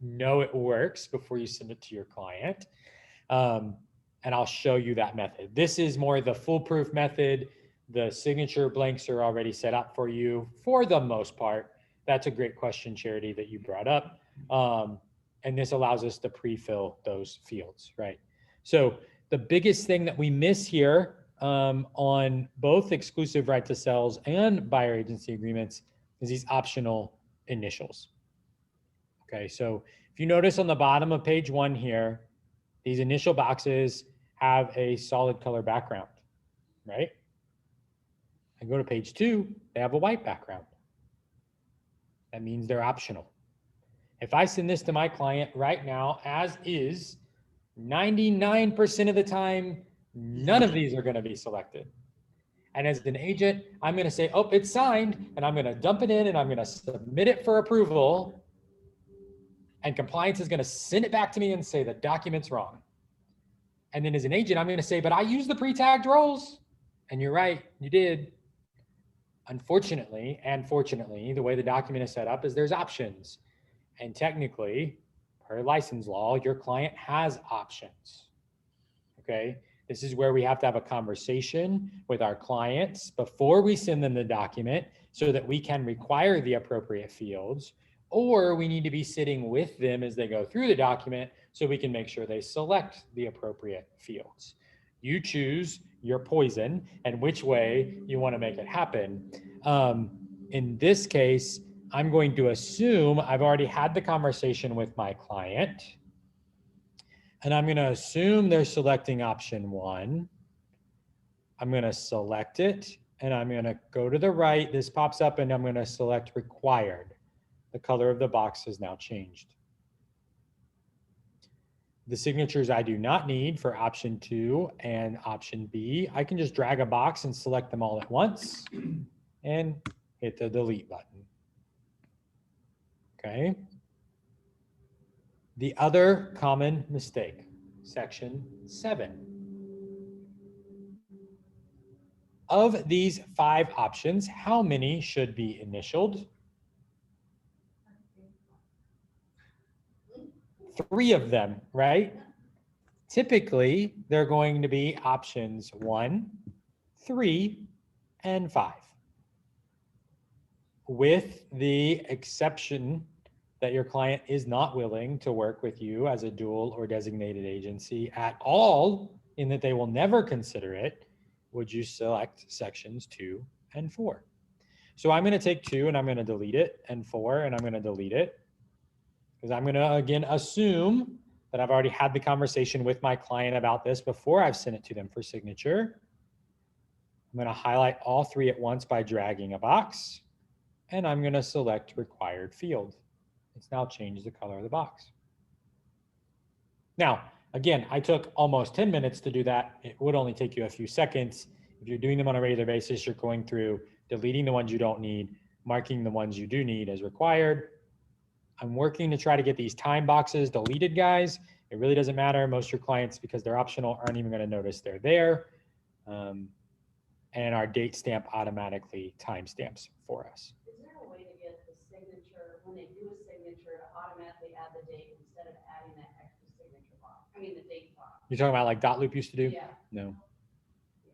know it works before you send it to your client. And I'll show you that method. This is more the foolproof method. The signature blanks are already set up for you for the most part. That's a great question, Charity, that you brought up. And this allows us to pre-fill those fields, right? So the biggest thing that we miss here on both exclusive right to sells and buyer agency agreements is these optional initials. Okay, so if you notice on the bottom of page 1 here, these initial boxes have a solid color background, right? I go to page 2, they have a white background. That means they're optional. If I send this to my client right now, as is, 99% of the time, none of these are going to be selected. And as an agent, I'm going to say, oh, it's signed, and I'm going to dump it in and I'm going to submit it for approval. And compliance is going to send it back to me and say the document's wrong. And then as an agent, I'm going to say, but I used the pre-tagged roles. And you're right, you did. Unfortunately, and fortunately, the way the document is set up is there's options. And technically, per license law, your client has options. Okay, this is where we have to have a conversation with our clients before we send them the document so that we can require the appropriate fields, or we need to be sitting with them as they go through the document so we can make sure they select the appropriate fields. You choose your poison and which way you want to make it happen. In this case, I'm going to assume I've already had the conversation with my client, and I'm going to assume they're selecting option 1. I'm going to select it, and I'm going to go to the right. This pops up and I'm going to select required. The color of the box has now changed. The signatures I do not need for option 2 and option B, I can just drag a box and select them all at once and hit the delete button. Okay. The other common mistake, section 7. Of these 5 options, how many should be initialed? 3 of them, right? Typically, they're going to be options 1, 3, and 5. With the exception that your client is not willing to work with you as a dual or designated agency at all, in that they will never consider it, would you select sections 2 and 4? So I'm going to take 2 and I'm going to delete it, and 4 and I'm going to delete it, because I'm going to again assume that I've already had the conversation with my client about this before I've sent it to them for signature. I'm going to highlight all 3 at once by dragging a box, and I'm going to select required field. It's now changed the color of the box. Now, again, I took almost 10 minutes to do that. It would only take you a few seconds. If you're doing them on a regular basis, you're going through deleting the ones you don't need, marking the ones you do need as required. I'm working to try to get these time boxes deleted, guys. It really doesn't matter. Most of your clients, because they're optional, aren't even going to notice they're there. And our date stamp automatically timestamps for us. Is there a way to get the signature, when they do a signature, to automatically add the date instead of adding that extra signature box? I mean, the date box. You're talking about like Dotloop used to do? Yeah. No. Yeah.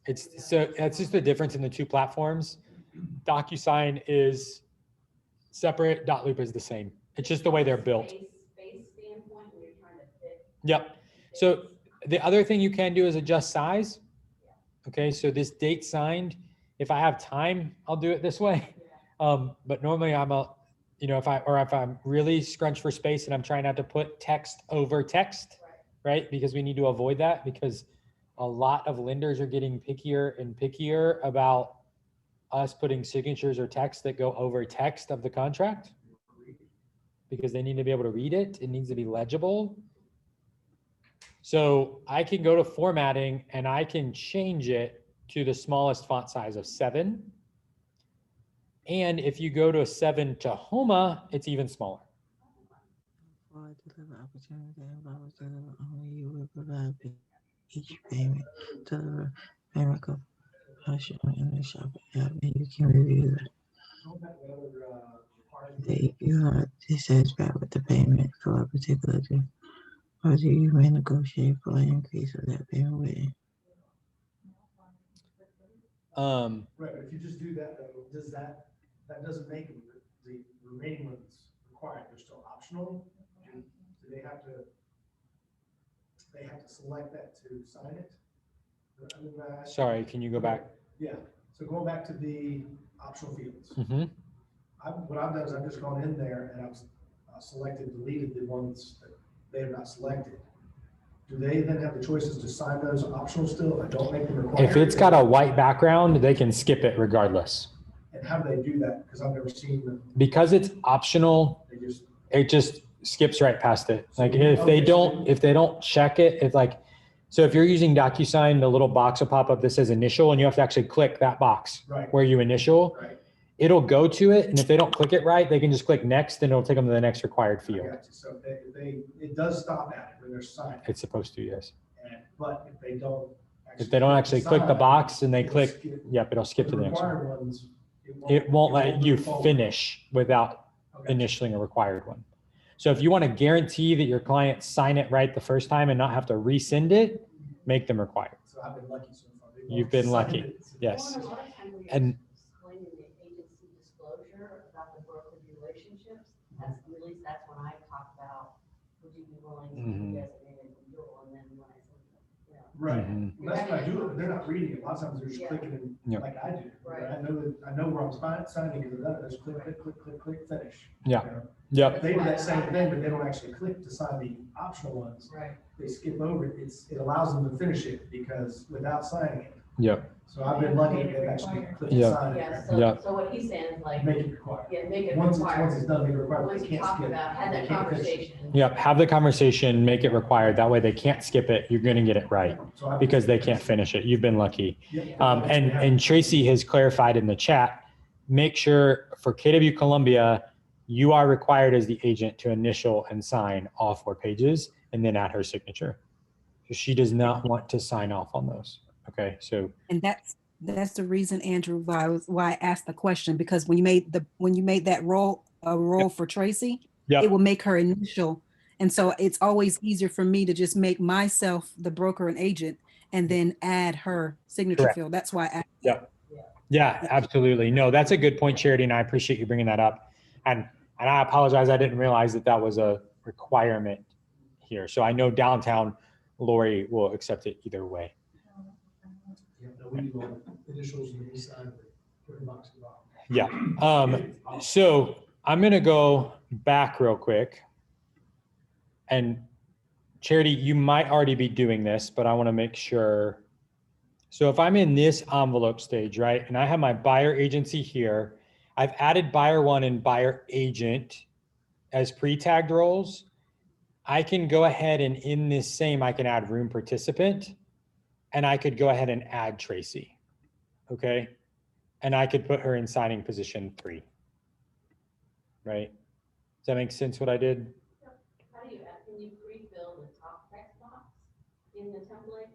It's just the difference in the 2 platforms. DocuSign is separate, Dotloop is the same. It's just the way they're built. Space standpoint, when you're trying to fit. Yep. So the other thing you can do is adjust size. Okay, so this date signed, if I have time, I'll do it this way. But normally if I'm really scrunched for space and I'm trying not to put text over text, right? Because we need to avoid that, because a lot of lenders are getting pickier and pickier about us putting signatures or text that go over text of the contract, because they need to be able to read it. It needs to be legible. So I can go to formatting and I can change it to the smallest font size of 7. And if you go to a 7 Tahoma, it's even smaller. Only you will provide each payment to the payment compulsion in the shop app, and you can review if you are dissatisfied with the payment for a particular day, or do you may negotiate for an increase of that payment rate. Right, but if you just do that, though, that doesn't make them, the remaining ones required, they're still optional? Do they have to select that to sign it? I mean, Sorry, can you go back? Yeah, so going back to the optional fields. Mm-hmm. What I've done is I've just gone in there and I've deleted the ones that they have not selected. Do they then have the choices to sign those optional still? I don't make them required. If it's got a white background, they can skip it regardless. And how do they do that? Because I've never seen them. Because it's optional, it just skips right past it. Like if they don't check it, it's like, so if you're using DocuSign, the little box will pop up that says initial, and you have to actually click that box where you initial. Right. It'll go to it, and if they don't click it right, they can just click next, and it'll take them to the next required field. I got you. So it does stop at it when they're signing. It's supposed to, yes. But if they don't actually click the box and they click, yep, it'll skip to the next one. Ones, It won't let you finish without initialing a required one. So if you want to guarantee that your clients sign it right the first time and not have to resend it, make them required. So I've been lucky so far. You've been lucky, yes. And Explaining the agency disclosure about the broken relationships, at least that's when I talk about, would you be willing to be designated a dual, and then when I said, you know. Right. Mhm. Well, that's what I do. But they're not reading it. A lot of times they're just clicking it like I do. Right. I know where I'm signing because I just click, finish. Yeah. You know? yep, If they do that same thing, but they don't actually click to sign the optional ones. Right. They skip over it. It allows them to finish it because without signing it, Yep. So I've been lucky that they've actually put the Yeah. sign in Yeah, there. Yeah. so what he's saying is like, Make it required. yeah, make it Once required. it's done, make it required. Once They you can't talk skip it. about, had They that can't finish it. conversation. Yep. Have the conversation, make it required. That way they can't skip it. You're going to get it right So I- because they can't finish it. You've been lucky. Yep. And Tracy has clarified in the chat, make sure for KW Columbia, you are required as the agent to initial and sign all 4 pages and then add her signature. So she does not want to sign off on those. Okay. So And that's the reason, Andrew, why I asked the question, because when you made that role for Tracy, Yep. it will make her initial. And so it's always easier for me to just make myself the broker and agent and then add her signature Correct. field. That's why I asked. Yep. Yeah, absolutely. No, that's a good point, Charity, and I appreciate you bringing that up. And I apologize, I didn't realize that that was a requirement here. So I know downtown Lori will accept it either way. Yeah, no, we do all initials and we sign the box. Yeah. So I'm going to go back real quick. And Charity, you might already be doing this, but I want to make sure. So if I'm in this envelope stage, right, and I have my buyer agency here, I've added buyer 1 and buyer agent as pre-tagged roles. I can go ahead and in this same, I can add room participant, and I could go ahead and add Tracy. Okay. And I could put her in signing position 3. Right? Does that make sense what I did? How do you, can you pre-fill the top text box in the template?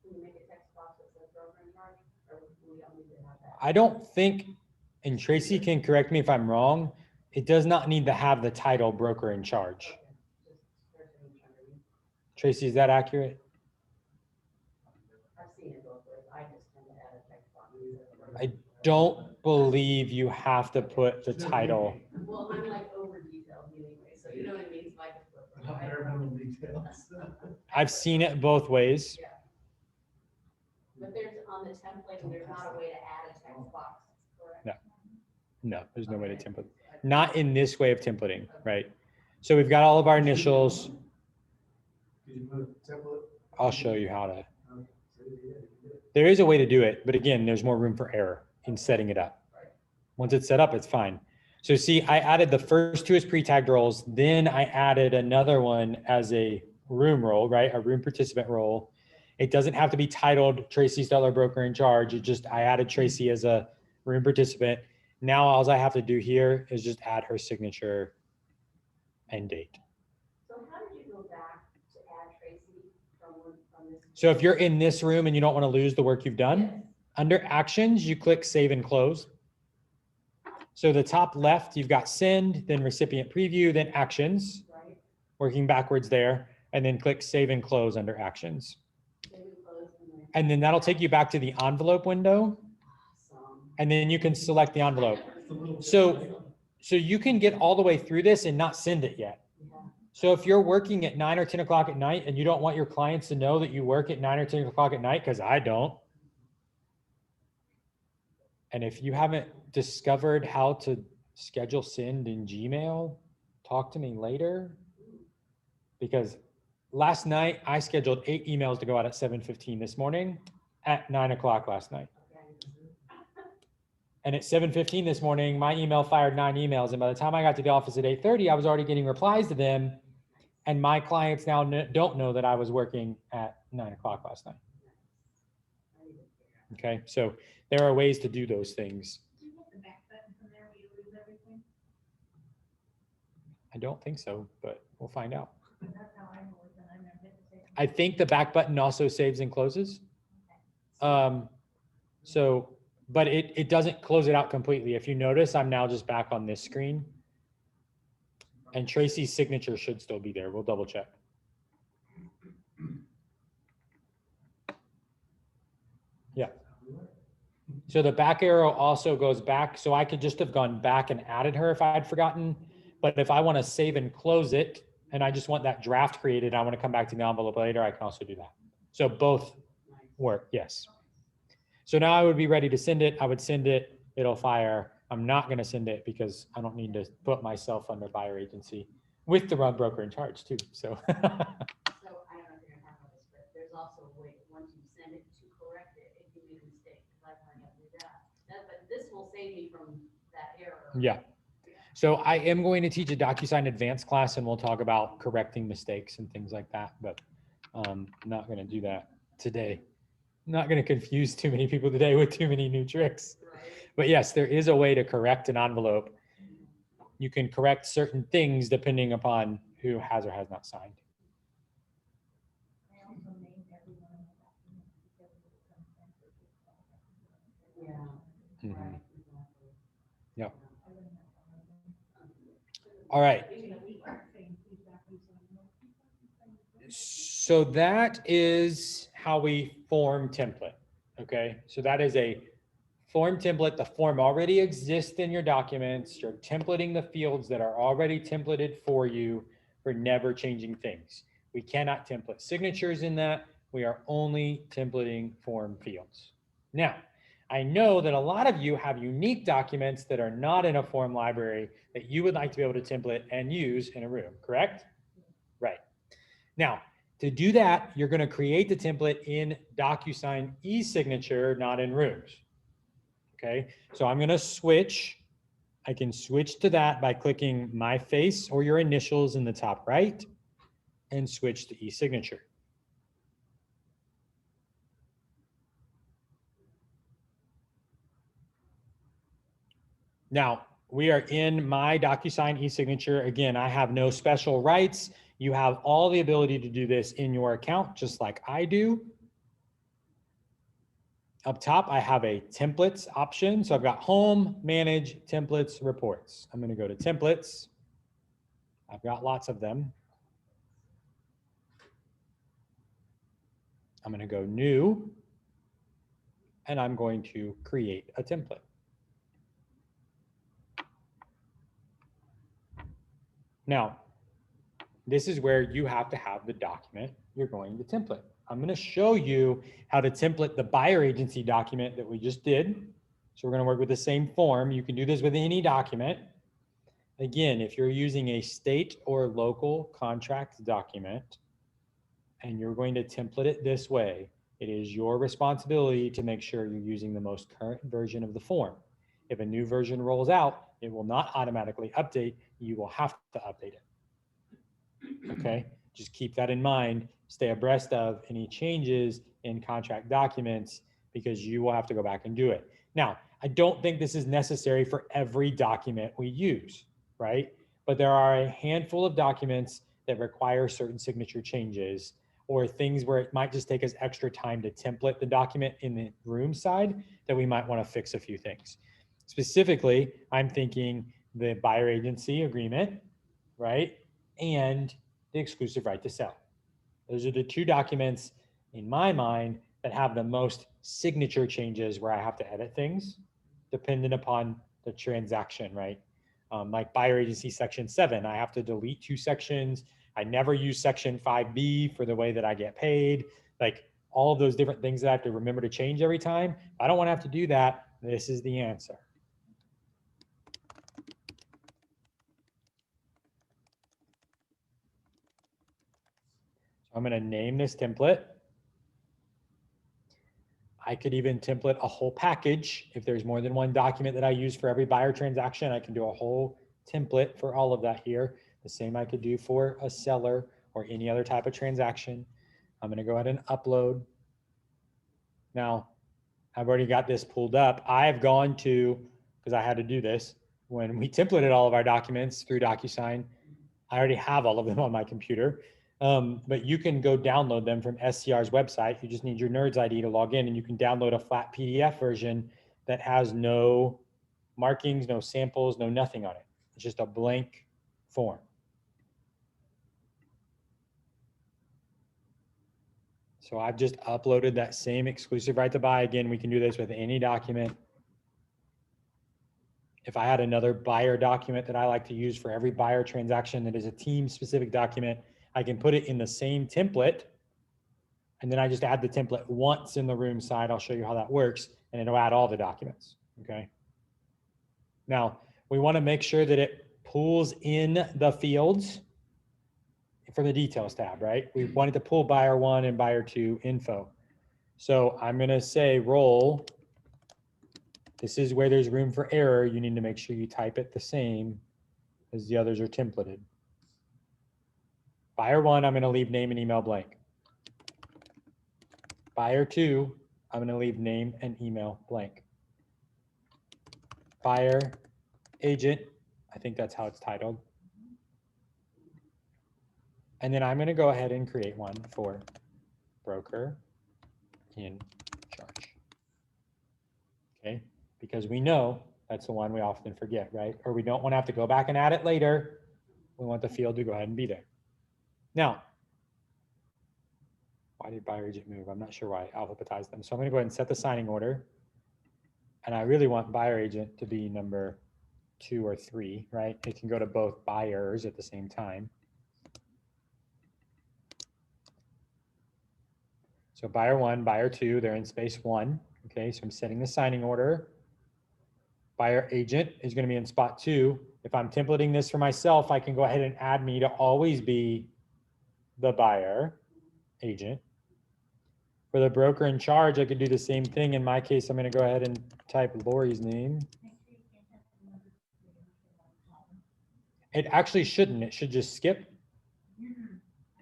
Can you make a text box that says broker in charge, or we don't need to have that? I don't think, and Tracy can correct me if I'm wrong, it does not need to have the title broker in charge. Okay, just person in charge. Tracy, is that accurate? I've seen it both ways. I just tend to add a text box. I don't believe you have to put the title. Well, I'm like over detailed anyway, so you know what I mean? So I just put. Not bare minimum details. I've seen it both ways. Yeah. But there's on the template, and there's not a way to add a text box, correct? No, there's no way to template. Not in this way of templating, right? So we've got all of our initials. Did you put a template? I'll show you how to. There is a way to do it, but again, there's more room for error in setting it up. Once it's set up, it's fine. So see, I added the first 2 as pre-tagged roles. Then I added another one as a room role, right? A room participant role. It doesn't have to be titled Tracy Stellar Broker in Charge. It just, I added Tracy as a room participant. Now all I have to do here is just add her signature and date. So how did you go back to add Tracy from this? So if you're in this room and you don't want to lose the work you've done, Yes. under actions, you click save and close. So the top left, you've got send, then recipient preview, then actions, Right? working backwards there, and then click save and close under actions. Save and close, and then. And then that'll take you back to the envelope window, Awesome. and then you can select the envelope. So you can get all the way through this and not send it yet. Yeah. So if you're working at 9 or 10 o'clock at night and you don't want your clients to know that you work at 9 or 10 o'clock at night, because I don't. And if you haven't discovered how to schedule send in Gmail, talk to me later. Because last night I scheduled 8 emails to go out at 7:15 this morning at 9 o'clock last night. And at 7:15 this morning, my email fired 9 emails. And by the time I got to the office at 8:30, I was already getting replies to them. And my clients now don't know that I was working at 9 o'clock last night. Okay, so there are ways to do those things. I don't think so, but we'll find out. I think the back button also saves and closes. But it doesn't close it out completely. If you notice, I'm now just back on this screen. And Tracy's signature should still be there. We'll double check. Yeah. So the back arrow also goes back. So I could just have gone back and added her if I had forgotten. But if I want to save and close it, and I just want that draft created, I want to come back to the envelope later, I can also do that. So both work, yes. So now I would be ready to send it. I would send it, it'll fire. I'm not going to send it because I don't need to put myself under buyer agency with the wrong broker in charge too. So So I don't know if you're gonna have this, but there's also a way, once you send it, to correct save me from that error. Yeah. So I am going to teach a DocuSign advanced class and we'll talk about correcting mistakes and things like that, but I'm not going to do that today. I'm not going to confuse too many people today with too many new tricks. Right. But yes, there is a way to correct an envelope. You can correct certain things depending upon who has or has not signed. Yeah. Mhm. Right, exactly. Yep. All right. So that is how we form template. Okay. So that is a form template. The form already exists in your documents. You're templating the fields that are already templated for you for never changing things. We cannot template signatures in that. We are only templating form fields. Now, I know that a lot of you have unique documents that are not in a form library that you would like to be able to template and use in a room, correct? Right. Now, to do that, you're going to create the template in DocuSign e-signature, not in rooms. Okay, so I'm going to switch. I can switch to that by clicking my face or your initials in the top right and switch to e-signature. Now, we are in my DocuSign e-signature. Again, I have no special rights. You have all the ability to do this in your account, just like I do. Up top, I have a templates option. So I've got home, manage, templates, reports. I'm going to go to templates. I've got lots of them. I'm going to go new, and I'm going to create a template. Now, this is where you have to have the document you're going to template. I'm going to show you how to template the buyer agency document that we just did. So we're going to work with the same form. You can do this with any document. Again, if you're using a state or local contract document and you're going to template it this way, it is your responsibility to make sure you're using the most current version of the form. If a new version rolls out, it will not automatically update. You will have to update it. Okay, just keep that in mind. Stay abreast of any changes in contract documents because you will have to go back and do it. Now, I don't think this is necessary for every document we use, right? But there are a handful of documents that require certain signature changes or things where it might just take us extra time to template the document in the room side that we might want to fix a few things. Specifically, I'm thinking the buyer agency agreement, right? And the exclusive right to sell. Those are the two documents in my mind that have the most signature changes where I have to edit things dependent upon the transaction, right? Like buyer agency section 7, I have to delete 2 sections. I never use section 5B for the way that I get paid. Like all of those different things that I have to remember to change every time. If I don't want to have to do that, this is the answer. I'm going to name this template. I could even template a whole package. If there's more than one document that I use for every buyer transaction, I can do a whole template for all of that here. The same I could do for a seller or any other type of transaction. I'm going to go ahead and upload. Now, I've already got this pulled up. I've gone to, because I had to do this, when we templated all of our documents through DocuSign, I already have all of them on my computer. But you can go download them from SCR's website. You just need your NERDS ID to log in, and you can download a flat PDF version that has no markings, no samples, no nothing on it. It's just a blank form. So I've just uploaded that same exclusive right to buy. Again, we can do this with any document. If I had another buyer document that I like to use for every buyer transaction that is a team specific document, I can put it in the same template. And then I just add the template once in the room side. I'll show you how that works, and it'll add all the documents, okay? Now, we wanna make sure that it pulls in the fields for the details tab, right? We wanted to pull buyer 1 and buyer 2 info. So I'm gonna say role This is where there's room for error. You need to make sure you type it the same as the others are templated. Buyer 1, I'm going to leave name and email blank. Buyer 2, I'm going to leave name and email blank. Buyer agent, I think that's how it's titled. And then I'm going to go ahead and create one for broker in charge. Okay, because we know that's the one we often forget, right? Or we don't want to have to go back and add it later. We want the field to go ahead and be there. Now, why did buyer agent move? I'm not sure why I alphabetized them. So I'm going to go ahead and set the signing order. And I really want buyer agent to be number 2 or 3, right? It can go to both buyers at the same time. So buyer 1, buyer 2, they're in space 1. Okay, so I'm setting the signing order. Buyer agent is going to be in spot 2. If I'm templating this for myself, I can go ahead and add me to always be the buyer agent. For the broker in charge, I could do the same thing. In my case, I'm going to go ahead and type Lori's name. It actually shouldn't. It should just skip. I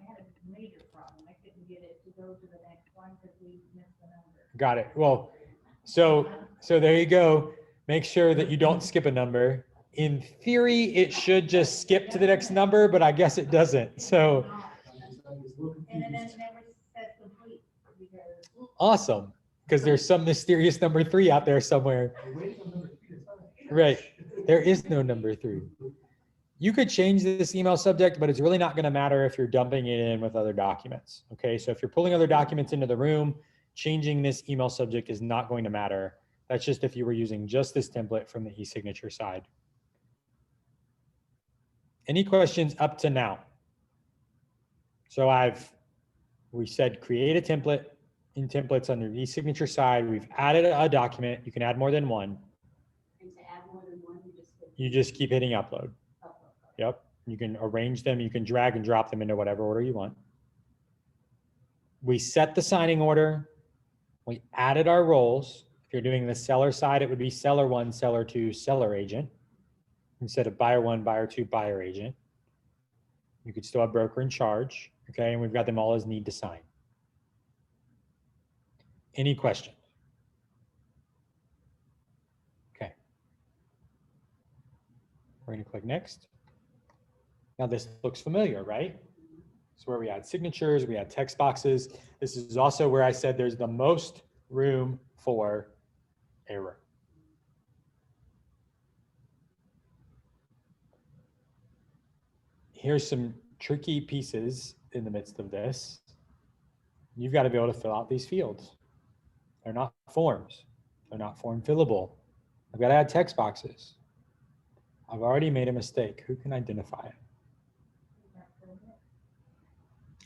had a major problem. I couldn't get it to go to the next one because we missed the number. Got it. Well, so there you go. Make sure that you don't skip a number. In theory, it should just skip to the next number, but I guess it doesn't. So And then it never says complete because. awesome, because there's some mysterious number 3 out there somewhere. Right. There is no number 3. You could change this email subject, but it's really not going to matter if you're dumping it in with other documents. Okay, so if you're pulling other documents into the room, changing this email subject is not going to matter. That's just if you were using just this template from the e-signature side. Any questions up to now? So we said create a template in templates under the e-signature side. We've added a document. You can add more than one. And to add more than one, You just keep hitting upload. Yep. You can arrange them. You can drag and drop them into whatever order you want. We set the signing order. We added our roles. If you're doing the seller side, it would be seller 1, seller 2, seller agent. Instead of buyer 1, buyer 2, buyer agent. You could still have broker in charge. Okay. And we've got them all as need to sign. Any questions? Okay. We're going to click next. Now this looks familiar, right? It's where we add signatures, we add text boxes. This is also where I said there's the most room for error. Here's some tricky pieces in the midst of this. You've got to be able to fill out these fields. They're not forms. They're not form fillable. I've got to add text boxes. I've already made a mistake. Who can identify it?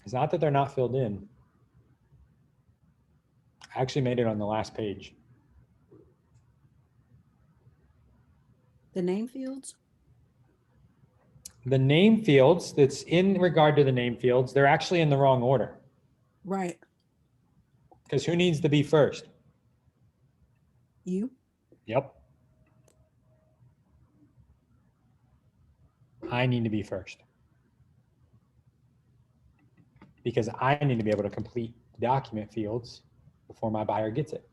It's not that they're not filled in. I actually made it on the last page. The name fields? The name fields, that's in regard to the name fields, they're actually in the wrong order. Right. Because who needs to be first? You? Yep. I need to be first. Because I need to be able to complete document fields before my buyer gets it.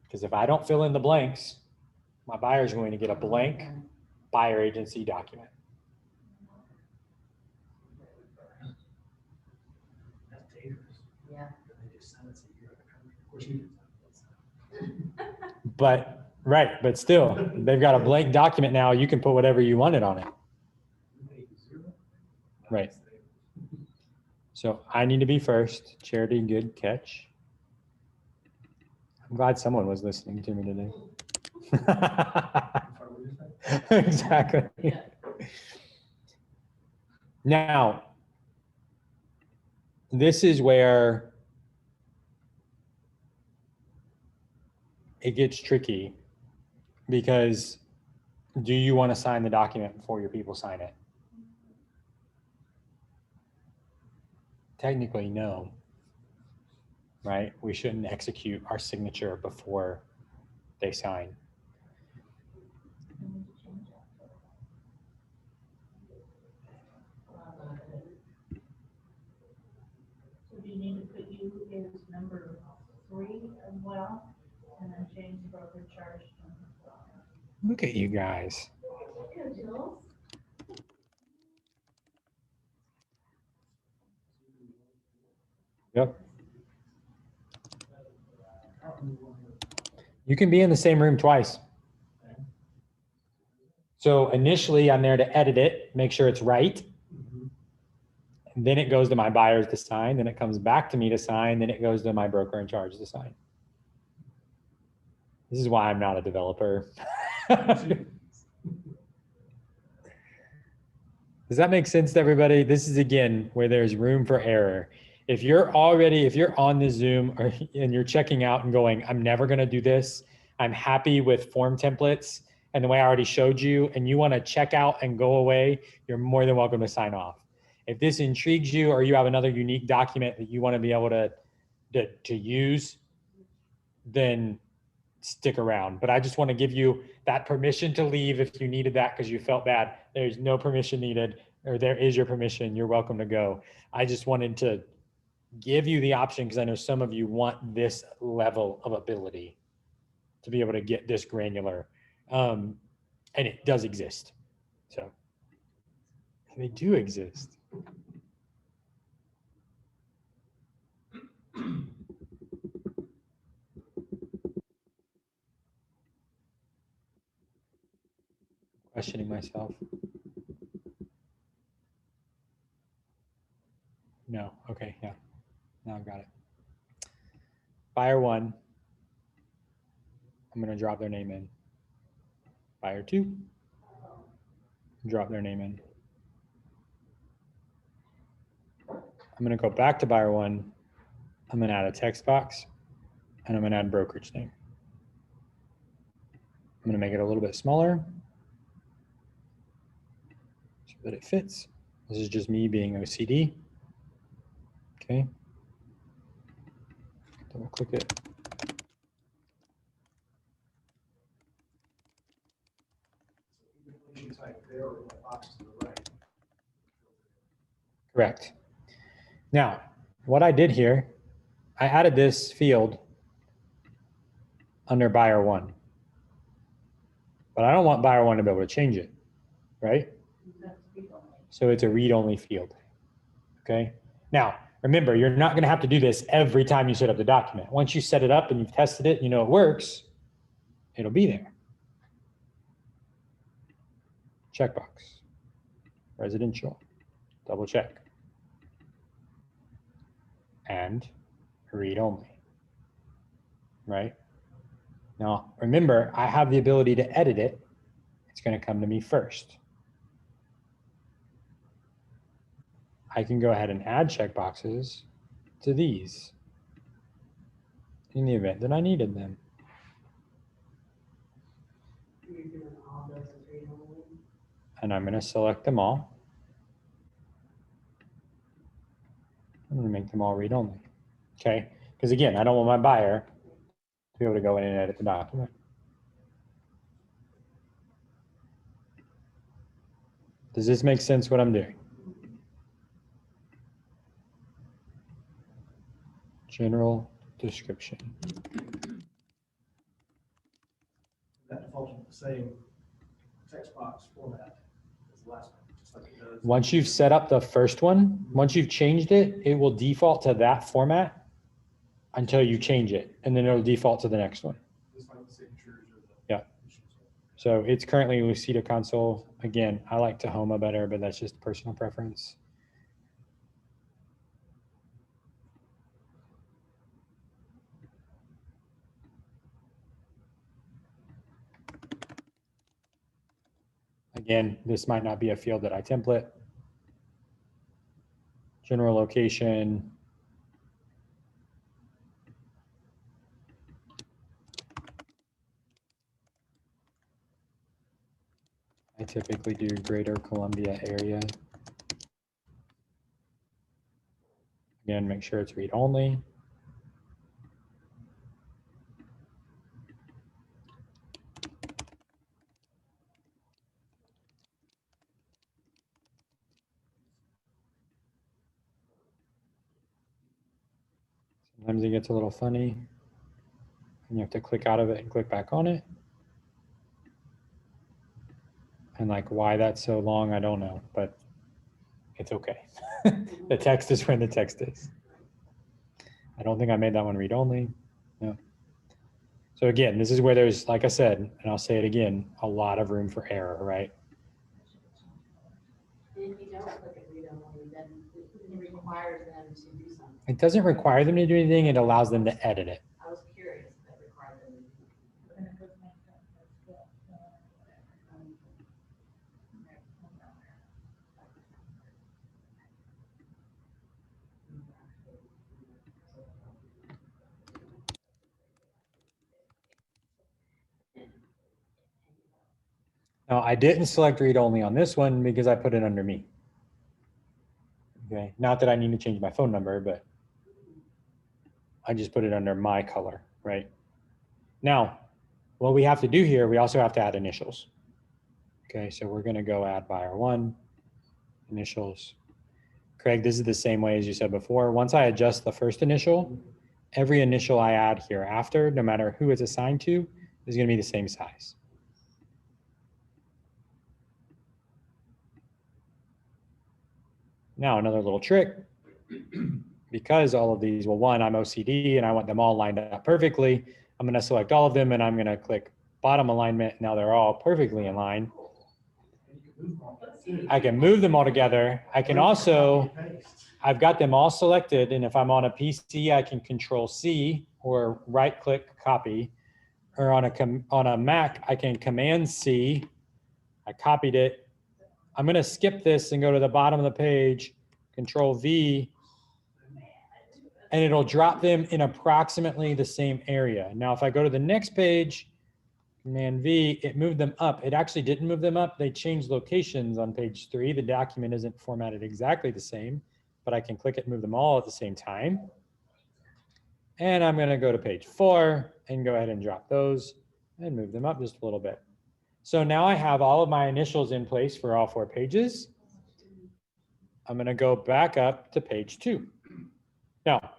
Because if I don't fill in the blanks, my buyer is going to get a blank buyer agency document. That's dangerous. Yeah. They just send it to you. Of course you did. But, right, but still, they've got a blank document now. You can put whatever you wanted on it. Right. So I need to be first. Charity, good catch. I'm glad someone was listening to me today. Exactly. Now, this is where it gets tricky, because do you want to sign the document before your people sign it? Technically, no, right? We shouldn't execute our signature before they sign. So do you need to put you as number 3 as well, and then change the broker charge to number 4? Look at you guys. Yep. You can be in the same room twice. So initially I'm there to edit it, make sure it's right. And then it goes to my buyers to sign, then it comes back to me to sign, then it goes to my broker in charge to sign. This is why I'm not a developer. Does that make sense to everybody? This is again where there's room for error. If you're on the Zoom and you're checking out and going, I'm never gonna do this, I'm happy with form templates and the way I already showed you, and you wanna check out and go away, you're more than welcome to sign off. If this intrigues you or you have another unique document that you wanna be able to use, then stick around. But I just wanna give you that permission to leave if you needed that because you felt bad. There's no permission needed, or there is your permission, you're welcome to go. I just wanted to give you the option because I know some of you want this level of ability to be able to get this granular. And it does exist. So they do exist. Questioning myself. No, okay, yeah, now I've got it. Buyer 1, I'm gonna drop their name in. Buyer 2, drop their name in. I'm gonna go back to buyer 1. I'm gonna add a text box and I'm gonna add brokerage name. I'm gonna make it a little bit smaller so that it fits. This is just me being OCD. Okay. Double click it. Type there or the box to the right. Correct. Now, what I did here, I added this field under buyer 1. But I don't want buyer 1 to be able to change it, right? So it's a read-only field, okay? Now, remember, you're not gonna have to do this every time you set up the document. Once you set it up and you've tested it, you know it works, it'll be there. Checkbox, residential, double check. And read-only, right? Now, remember, I have the ability to edit it. It's gonna come to me first. I can go ahead and add checkboxes to these in the event that I needed them. You're doing all those as read-only? And I'm gonna select them all. I'm gonna make them all read-only, okay? Because again, I don't want my buyer to be able to go in and edit the document. Does this make sense what I'm doing? General description. That defaults with the same text box format as the last one, just like it does. Once you've set up the first one, once you've changed it, it will default to that format until you change it, and then it'll default to the next one. Just like the signatures or the. Yeah. So it's currently Lucida console. Again, I like Tahoma better, but that's just personal preference. Again, this might not be a field that I template. General location. I typically do Greater Columbia area. Again, make sure it's read only. Sometimes it gets a little funny. And you have to click out of it and click back on it. And like why that's so long, I don't know, but it's okay. The text is where the text is. I don't think I made that one read only. No. So again, this is where there's, like I said, and I'll say it again, a lot of room for error, right? And if you don't click it read only, then it requires them to do something. It doesn't require them to do anything. It allows them to edit it. I was curious if that required them to do something. And it doesn't make sense, that's good. Now, I didn't select read only on this one because I put it under me. Okay, not that I need to change my phone number, but I just put it under my color, right? Now, what we have to do here, we also have to add initials. Okay, so we're gonna go add buyer one, initials. Craig, this is the same way as you said before. Once I adjust the first initial, every initial I add here after, no matter who it's assigned to, is gonna be the same size. Now, another little trick, because all of these, well, one, I'm OCD and I want them all lined up perfectly. I'm going to select all of them and I'm going to click bottom alignment. Now they're all perfectly in line. I can move them all together. I can also, I've got them all selected. And if I'm on a PC, I can Control C or right click copy, or on a Mac, I can Command C. I copied it. I'm going to skip this and go to the bottom of the page, Control V, and it'll drop them in approximately the same area. Now, if I go to the next page, Command V, it moved them up. It actually didn't move them up. They changed locations on page 3. The document isn't formatted exactly the same, but I can click it and move them all at the same time. And I'm going to go to page 4 and go ahead and drop those and move them up just a little bit. So now I have all of my initials in place for all 4 pages. I'm going to go back up to page 2. Now,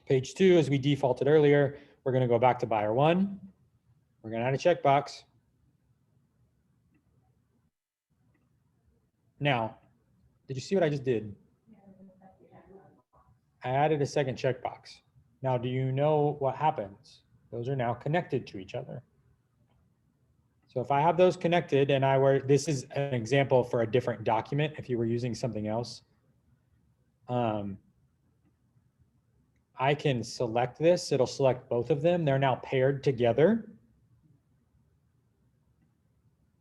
page 2, as we defaulted earlier, we're going to go back to buyer 1. We're going to add a checkbox. Now, did you see what I just did? I added a second checkbox. Now, do you know what happens? Those are now connected to each other. So if I have those connected and this is an example for a different document, if you were using something else, I can select this. It'll select both of them. They're now paired together.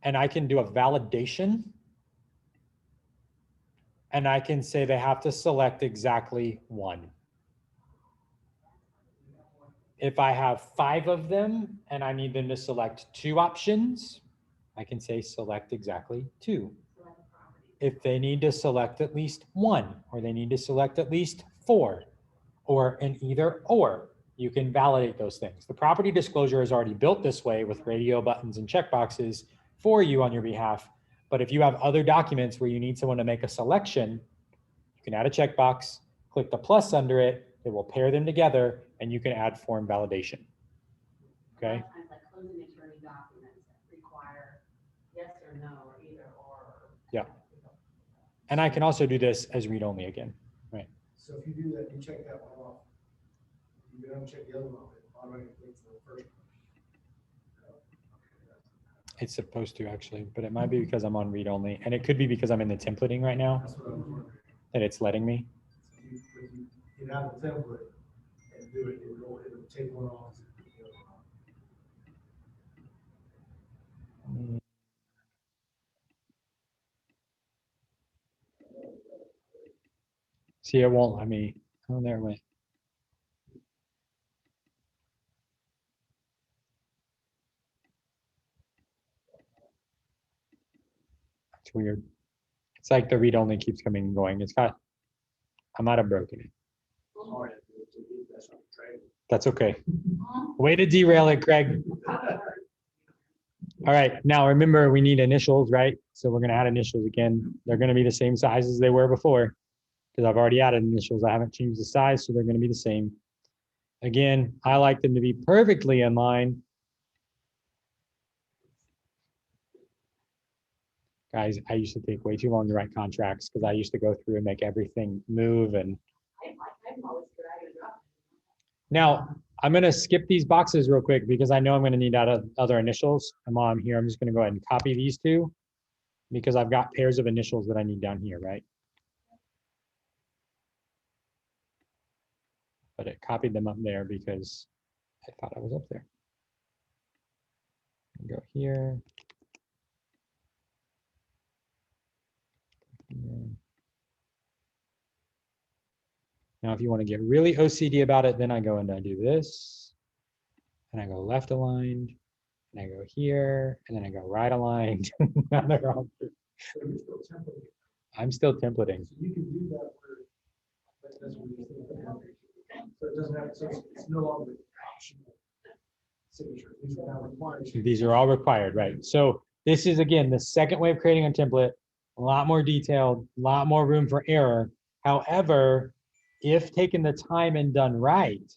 And I can do a validation. And I can say they have to select exactly one. If I have 5 of them and I need them to select 2 options, I can say select exactly 2. If they need to select at least 1, or they need to select at least 4, or an either or, you can validate those things. The property disclosure is already built this way with radio buttons and checkboxes for you on your behalf. But if you have other documents where you need someone to make a selection, you can add a checkbox, click the plus under it, it will pair them together, and you can add form validation. Okay. Sometimes like closing attorney documents require yes or no, or either or. Yeah. And I can also do this as read only again, right? So if you do that, you check that one off. You don't check the other one off, it automatically takes the first one. It's supposed to actually, but it might be because I'm on read only, and it could be because I'm in the templating right now That's what I was wondering. that it's letting me. So if you get out of the template and do it, it'll take one off. See, it won't let me. Oh, there it went. It's weird. It's like the read only keeps coming and going. I might have broken it. That's okay. Way to derail it, Craig. All right, now remember we need initials, right? So we're gonna add initials again. They're gonna be the same size as they were before because I've already added initials. I haven't changed the size, so they're gonna be the same. Again, I like them to be perfectly in line. Guys, I used to take way too long to write contracts because I used to go through and make everything move. And I'm always dragging it up. now I'm going to skip these boxes real quick because I know I'm going to need other initials. And while I'm here, I'm just going to go ahead and copy these two because I've got pairs of initials that I need down here, right? But it copied them up there because I thought I was up there. Go here. Now, if you want to get really OCD about it, then I go and I do this, and I go left aligned, and I go here, and then I go right aligned. Now they're all- So you're still templating. I'm still templating. So you can do that where, that's what you're saying. So it doesn't have, so it's no longer optional signature. These are now required. These are all required, right? So this is, again, the second way of creating a template, a lot more detailed, a lot more room for error. However, if taken the time and done right,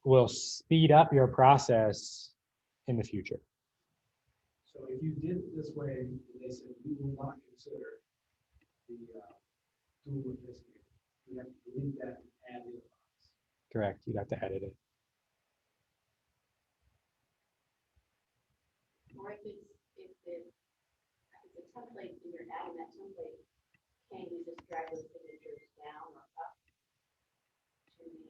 will speed up your process in the future. So if you did it this way, and they said, we will not consider the dual with this here, you have to delete that and add it. Correct. You'd have to edit it. Or if it's a template and you're adding that template, can you just drag those signatures down or up to the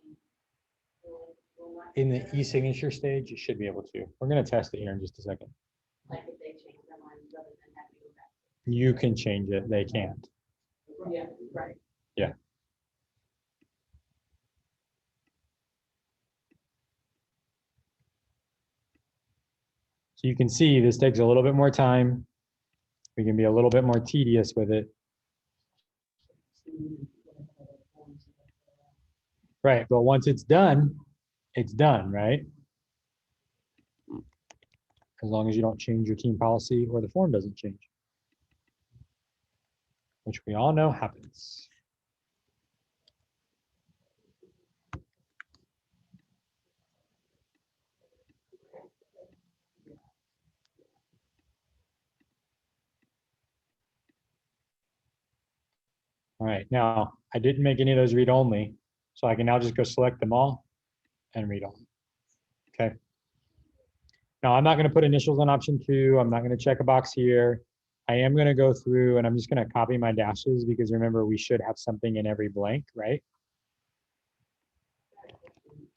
In the e-signature stage, you should be able to. We're going to test it here in just a second. like if they change their mind rather than having to go back? You can change it. They can't. Yeah, right. Yeah. So you can see this takes a little bit more time. We can be a little bit more tedious with it. Right, but once it's done, right? As long as you don't change your team policy or the form doesn't change, which we all know happens. All right, now I didn't make any of those read only, so I can now just go select them all and read all. Okay. Now I'm not going to put initials on option 2. I'm not going to check a box here. I am going to go through and I'm just going to copy my dashes because remember we should have something in every blank, right?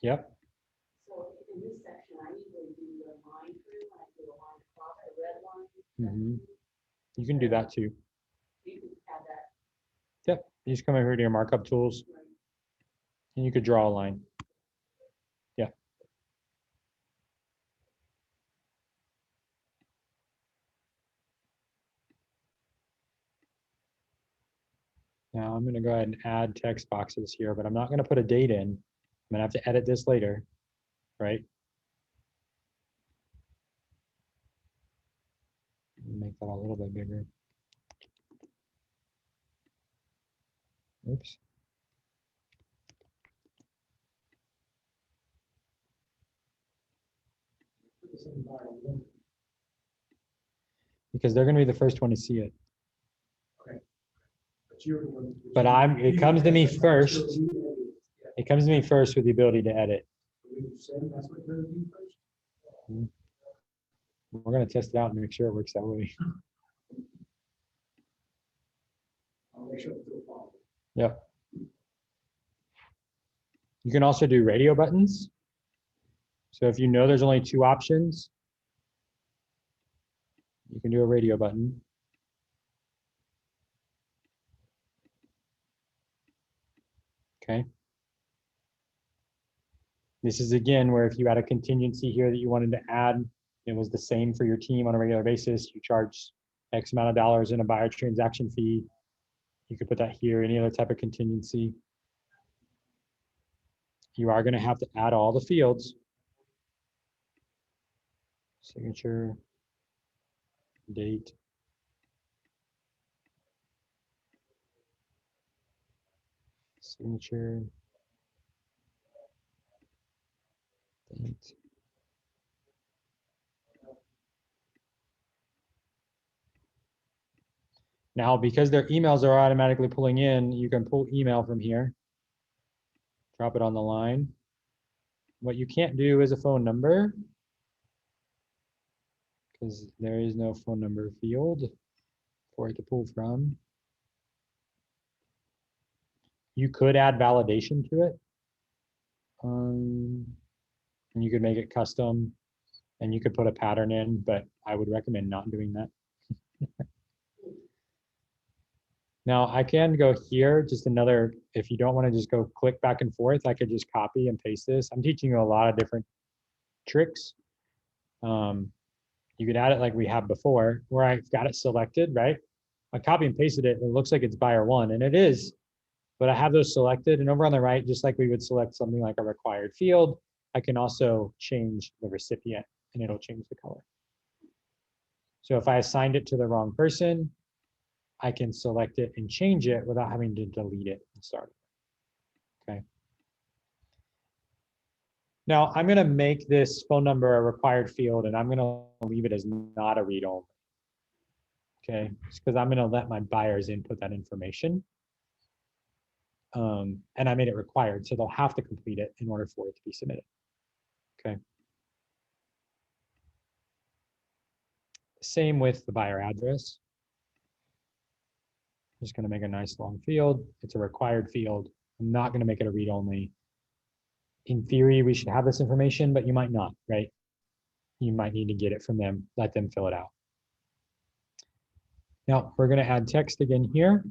Yep. So in this section, I usually do the line through, I do a line across the red line. You can do that too. You can add that. Yep. You just come over to your markup tools and you could draw a line. Yeah. Now I'm going to go ahead and add text boxes here, but I'm not going to put a date in. I'm going to have to edit this later, right? Make that a little bit bigger. Oops. Because they're going to be the first one to see it. But you're the one. But it comes to me first. It comes to me first with the ability to edit. That's what you're doing first. We're going to test it out and make sure it works that way. I'll make sure it's follow. Yep. You can also do radio buttons. So if you know there's only 2 options, you can do a radio button. Okay. This is again where if you had a contingency here that you wanted to add, it was the same for your team on a regular basis. You charge X amount of dollars in a buyer transaction fee. You could put that here, any other type of contingency. You are going to have to add all the fields. Signature, date. Signature. Now, because their emails are automatically pulling in, you can pull email from here, drop it on the line. What you can't do is a phone number, because there is no phone number field for it to pull from. You could add validation to it. And you could make it custom, and you could put a pattern in, but I would recommend not doing that. Now I can go here, just another, if you don't want to just go click back and forth, I could just copy and paste this. I'm teaching you a lot of different tricks. You could add it like we have before, where I've got it selected, right? I copy and pasted it, it looks like it's buyer one, and it is, but I have those selected, and over on the right, just like we would select something like a required field, I can also change the recipient, and it'll change the color. So if I assigned it to the wrong person, I can select it and change it without having to delete it and start. Okay. Now I'm going to make this phone number a required field, and I'm going to leave it as not a read only. Okay, because I'm going to let my buyers input that information. And I made it required, so they'll have to complete it in order for it to be submitted. Okay. Same with the buyer address. I'm just going to make a nice long field. It's a required field. I'm not going to make it a read only. In theory, we should have this information, but you might not, right? You might need to get it from them, let them fill it out. Now we're going to add text again here.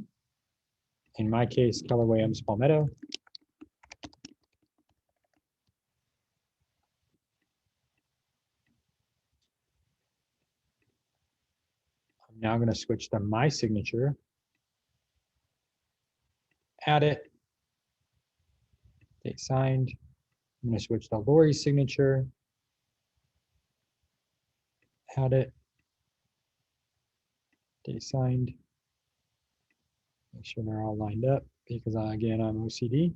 In my case, Keller Williams Palmetto. I'm now going to switch to my signature. Add it. Date signed. I'm going to switch to Lori's signature. Add it. Date signed. Make sure they're all lined up, because again, I'm OCD.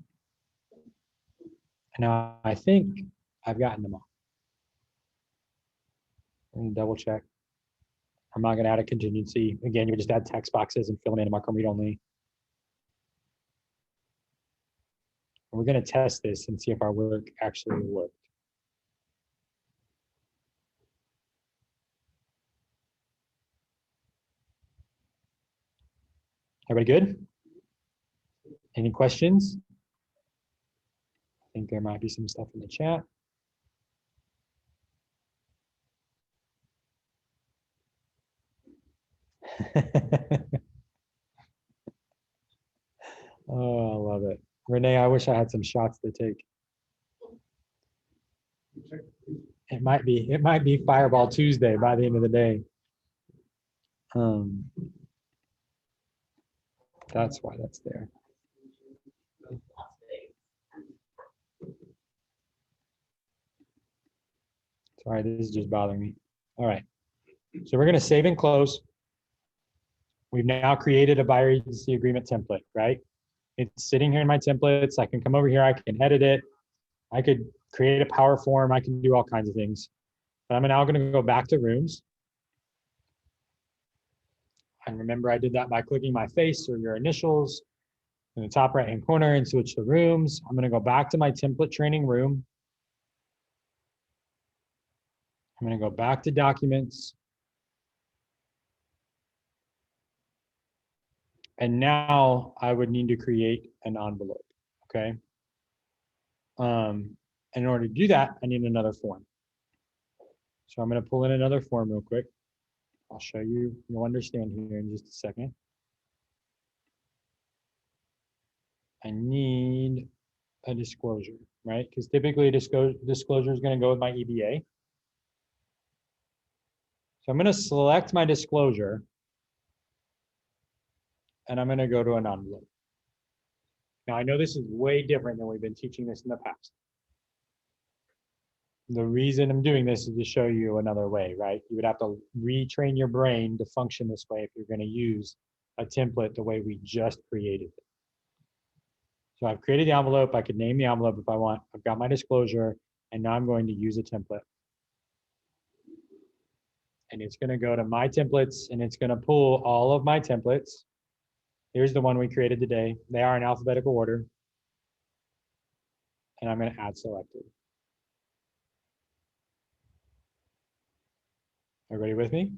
And now I think I've gotten them all. I'm going to double check. I'm not going to add a contingency. Again, you would just add text boxes and fill them in, mark them read only. We're going to test this and see if our work actually worked. Everybody good? Any questions? I think there might be some stuff in the chat. Oh, I love it. Renee, I wish I had some shots to take. It might be Fireball Tuesday by the end of the day. That's why that's there. Sorry, this is just bothering me. All right, so we're going to save and close. We've now created a buyer agency agreement template, right? It's sitting here in my templates. I can come over here, I can edit it. I could create a power form. I can do all kinds of things. But I'm now going to go back to rooms. And remember, I did that by clicking my face or your initials in the top right-hand corner and switch to rooms. I'm going to go back to my template training room. I'm going to go back to documents. And now I would need to create an envelope, okay? In order to do that, I need another form. So I'm going to pull in another form real quick. I'll show you, you'll understand here in just a second. I need a disclosure, right? Because typically a disclosure is going to go with my EBA. So I'm going to select my disclosure, and I'm going to go to an envelope. Now I know this is way different than we've been teaching this in the past. The reason I'm doing this is to show you another way, right? You would have to retrain your brain to function this way if you're going to use a template the way we just created it. So I've created the envelope. I could name the envelope if I want. I've got my disclosure, and now I'm going to use a template. And it's going to go to my templates and it's going to pull all of my templates. Here's the one we created today. They are in alphabetical order. And I'm going to add selected. Everybody with me?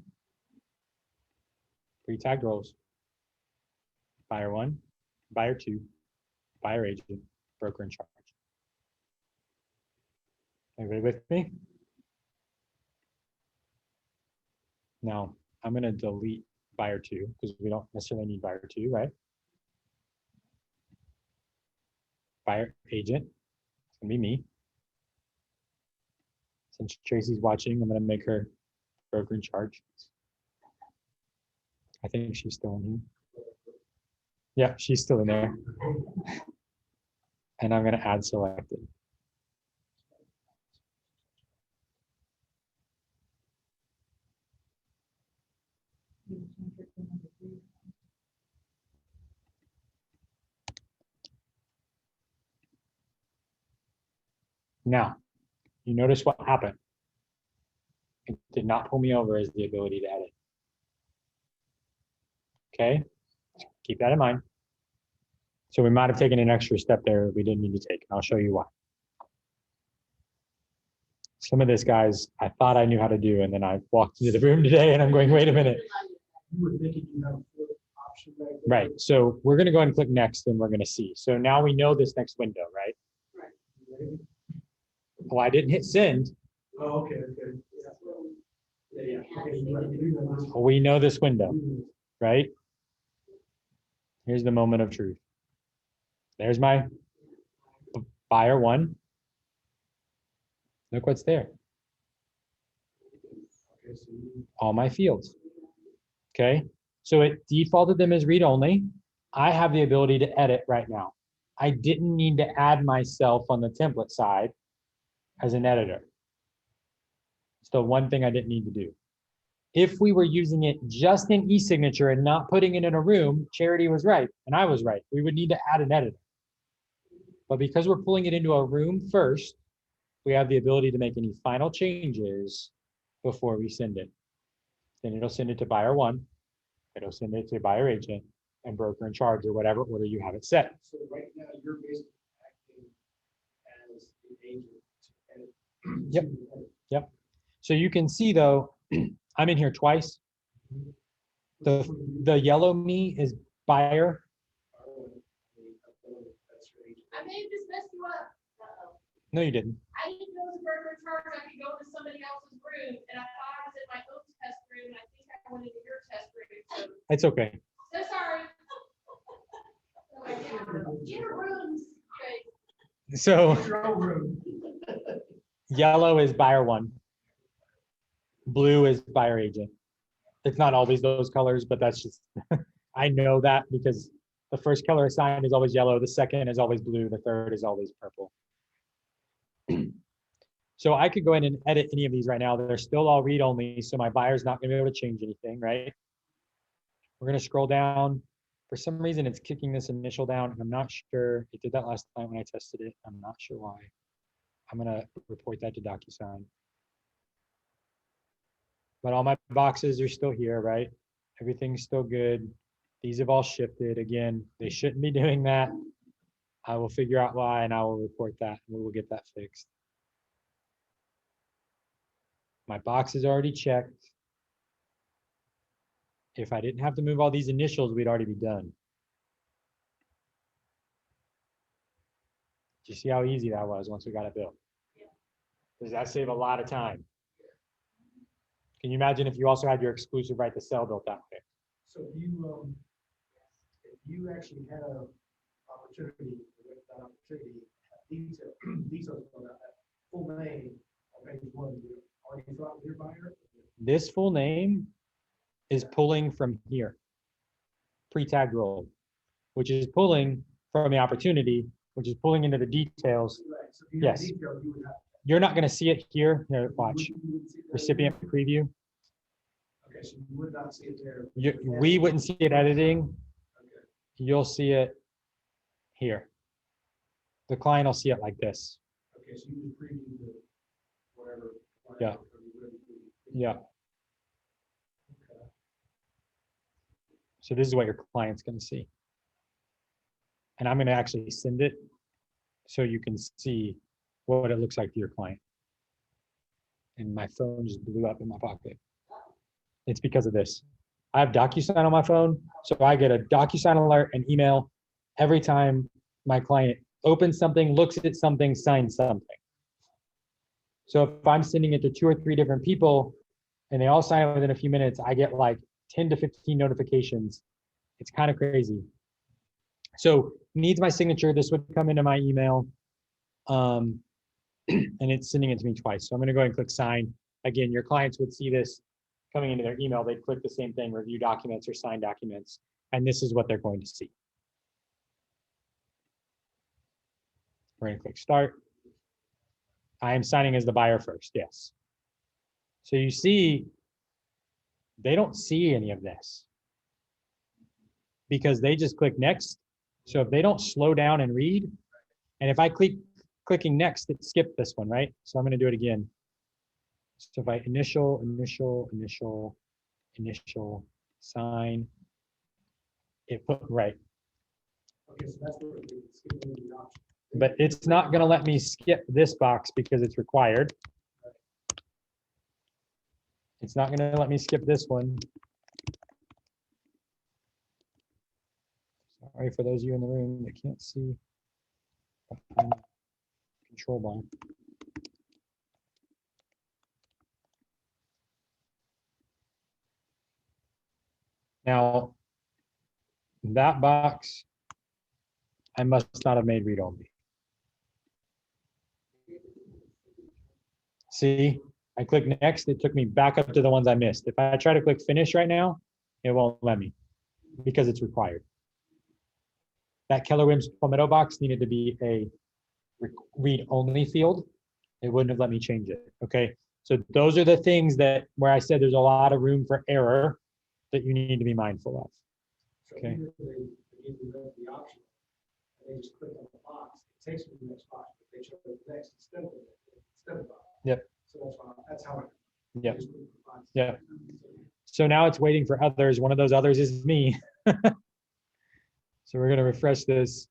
Pre-tagged roles. Buyer 1, buyer 2, buyer agent, broker in charge. Everybody with me? Now, I'm going to delete buyer 2 because we don't necessarily need buyer 2, right? Buyer agent, it's going to be me. Since Tracy's watching, I'm going to make her broker in charge. I think she's still in here. Yeah, she's still in there. And I'm going to add selected. Now, you notice what happened. It did not pull me over as the ability to edit. Okay, keep that in mind. So we might have taken an extra step there we didn't need to take. I'll show you why. Some of this, guys, I thought I knew how to do, and then I walked into the room today and I'm going, wait a minute. You were thinking you have a fourth option right there. Right, so we're gonna go ahead and click next and we're gonna see. So now we know this next window, right? You ready? Well, I didn't hit send. Oh, okay, okay. Yeah, yeah. Okay, you ready? You know this. We know this window, right? Here's the moment of truth. There's my buyer 1. Look what's there. Okay, so you All my fields. Okay, so it defaulted them as read only. I have the ability to edit right now. I didn't need to add myself on the template side as an editor. It's the one thing I didn't need to do. If we were using it just in e-signature and not putting it in a room, Charity was right and I was right. We would need to add an editor. But because we're pulling it into a room first, we have the ability to make any final changes before we send it. Then it'll send it to buyer 1, it'll send it to buyer agent and broker in charge or whatever order you have it set. So right now, you're basically acting as the agent to edit. Yep. Yep. So you can see though, I'm in here twice. The yellow me is buyer. I may have just messed you up. Uh-oh. No, you didn't. I didn't know as a broker in charge, I could go to somebody else's room, and I thought I was in my own test room, and I think I went into your test room, It's okay. so sorry. Oh, yeah. Your rooms, okay. So Control room. yellow is buyer 1. Blue is buyer agent. It's not always those colors, but that's just, I know that because the first color assigned is always yellow, the second is always blue, the third is always purple. So I could go in and edit any of these right now. They're still all read only, so my buyer's not gonna be able to change anything, right? We're gonna scroll down. For some reason, it's kicking this initial down, and I'm not sure. It did that last time when I tested it. I'm not sure why. I'm gonna report that to DocuSign. But all my boxes are still here, right? Everything's still good. These have all shifted. Again, they shouldn't be doing that. I will figure out why and I will report that. And we will get that fixed. My box is already checked. If I didn't have to move all these initials, we'd already be done. Do you see how easy that was once we got it built? Does that save a lot of time? Can you imagine if you also had your exclusive right to sell built that way? So if you actually had an opportunity, details on that full name on page 1, you already thought with your buyer? This full name is pulling from here, pre-tagged role, which is pulling from the opportunity, which is pulling into the details. Right, so if you had Yes. details, you would have. You're not going to see it here. Here, watch. You wouldn't see that. Recipient preview. Okay, so you would not see it there. We wouldn't see it editing. Okay. You'll see it here. The client will see it like this. Okay, so you would preview the whatever. Yeah. Yeah. So this is what your client's going to see. And I'm going to actually send it so you can see what it looks like to your client. And my phone just blew up in my pocket. It's because of this. I have DocuSign on my phone, so I get a DocuSign alert and email every time my client opens something, looks at something, signs something. So if I'm sending it to 2 or 3 different people and they all sign it within a few minutes, I get like 10 to 15 notifications. It's kind of crazy. So needs my signature. This would come into my email. And it's sending it to me twice. So I'm going to go ahead and click sign. Again, your clients would see this coming into their email. They'd click the same thing, review documents or sign documents. And this is what they're going to see. We're going to click start. I am signing as the buyer first, yes. So you see, they don't see any of this because they just click next. So if they don't slow down and read, and if I clicking next, it skipped this one, right? So I'm going to do it again. So if I initial, sign, it put right. Okay, so that's where we skip over the option. But it's not going to let me skip this box because it's required. It's not going to let me skip this one. Sorry for those of you in the room that can't see. Control bar. Now, that box, I must not have made read only. See, I click next, it took me back up to the ones I missed. If I try to click finish right now, it won't let me because it's required. That Keller Williams Palmetto box needed to be a read only field. It wouldn't have let me change it. Okay. So those are the things that where I said there's a lot of room for error that you need to be mindful of. So Okay. even if they give you the option, and they just click on the box, it takes them to the next box, but they chose the next instead of the box. Yep. So that's how it. Yep. just moved the box. Yep. So now it's waiting for others. One of those others is me. So we're going to refresh this.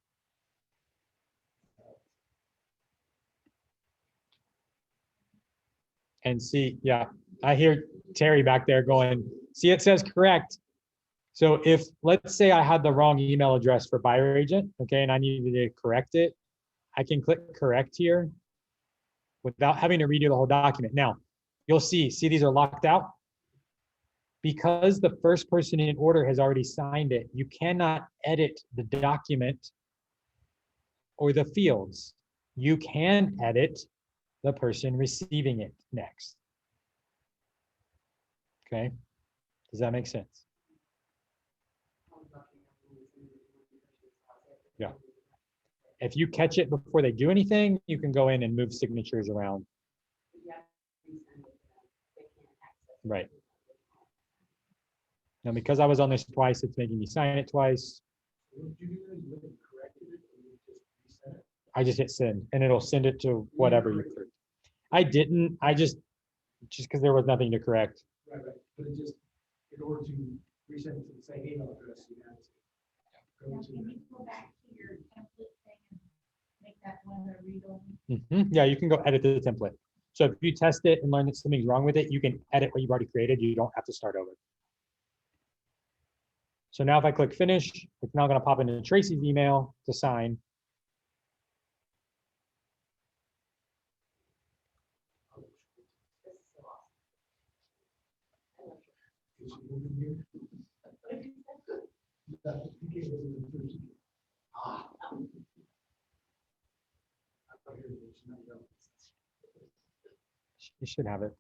And see, yeah, I hear Terry back there going, see, it says correct. So if, let's say I had the wrong email address for buyer agent, okay, and I needed to correct it, I can click correct here without having to redo the whole document. Now, you'll see these are locked out. Because the first person in order has already signed it, you cannot edit the document or the fields. You can edit the person receiving it next. Okay, does that make sense? Yeah. If you catch it before they do anything, you can go in and move signatures around. Right. Now, because I was on this twice, it's making me sign it twice. What did you do? You went and corrected it, or you just reset it? I just hit send and it'll send it to whatever you correct. I didn't, I just because there was nothing to correct. Right, but it just, in order to resend it to the same email address, you have to go Now, to. can you go back to your template thing and make that one a read only? Yeah, you can go edit the template. So if you test it and learn that something's wrong with it, you can edit what you've already created. You don't have to start over. So now if I click finish, it's now going to pop into Tracy's email to sign. You should have it.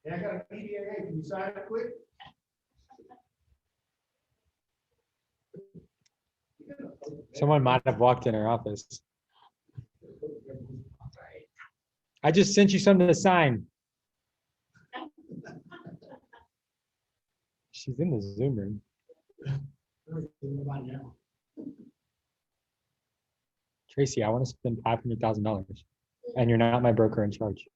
Yeah, I got a PDA, can you sign it quick? Someone might have walked in her office. I just sent you something to sign. She's in the Zoom room. Tracy, I want to spend $500,000 and you're not my broker in charge.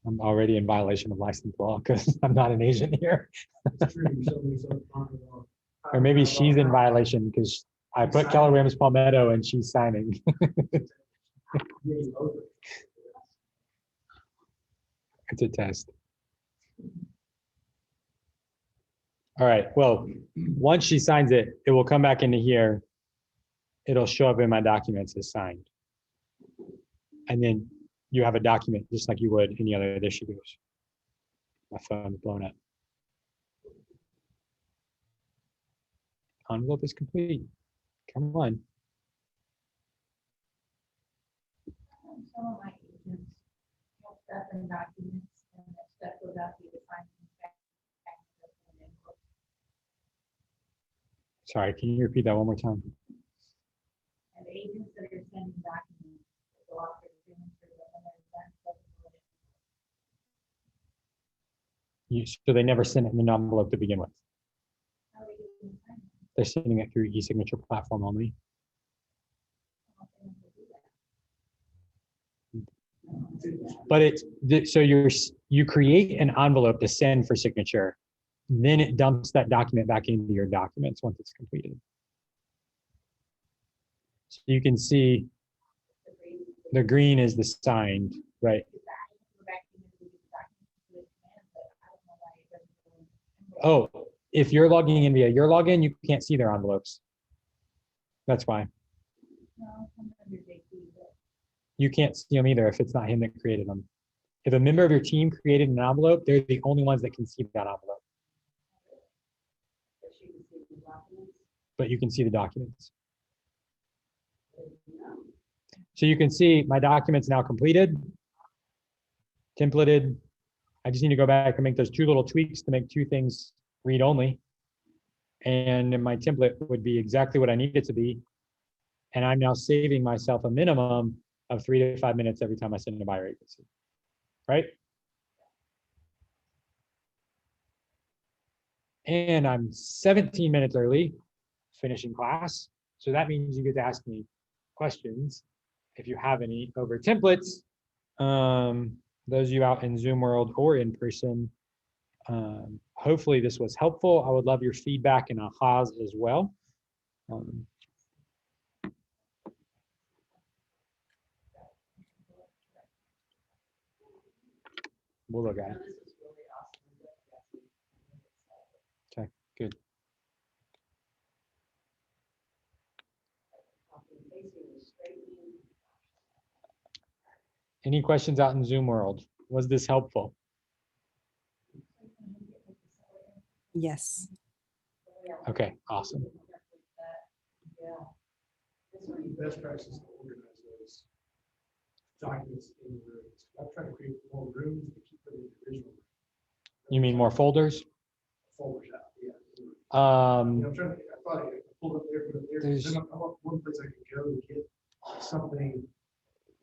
I'm already in violation of license law because I'm not an agent here. Or maybe she's in violation because I put Keller Williams Palmetto and she's signing. It's a test. All right, well, once she signs it, it will come back into here. It'll show up in my documents as signed. And then you have a document just like you would any other. There she goes. My phone's blown up. Envelope is complete. Come on. Some of my agents have stuff in documents and that stuff goes out to the signing. Sorry, can you repeat that one more time? And agents that are sending documents that go out for the signature when they're done. So they never send it in an envelope to begin with. How are they getting signed? They're sending it through e-signature platform only. But so you create an envelope to send for signature, then it dumps that document back into your documents once it's completed. So you can see the green is the signed, right? Oh, if you're logging in via your login, you can't see their envelopes. That's why. You can't see them either if it's not him that created them. If a member of your team created an envelope, they're the only ones that can see that envelope. But you can see the documents. So you can see my documents now completed, templated. I just need to go back and make those two little tweaks to make two things read only. And my template would be exactly what I need it to be. And I'm now saving myself a minimum of 3 to 5 minutes every time I send a buyer agency, right? And I'm 17 minutes early finishing class. So that means you get to ask me questions if you have any over templates. Those of you out in Zoom world or in person, hopefully this was helpful. I would love your feedback and ahas as well. We'll look at it. Okay, good. Any questions out in Zoom world? Was this helpful? Yes. I Okay, awesome. think the best practice is to organize those documents in rooms. I'm trying to create more rooms to keep them in the original You mean more folders? folders out. Yeah. Um, I'm trying to, I thought I pulled up there, put it there. There's- Then I want one place I could go and get something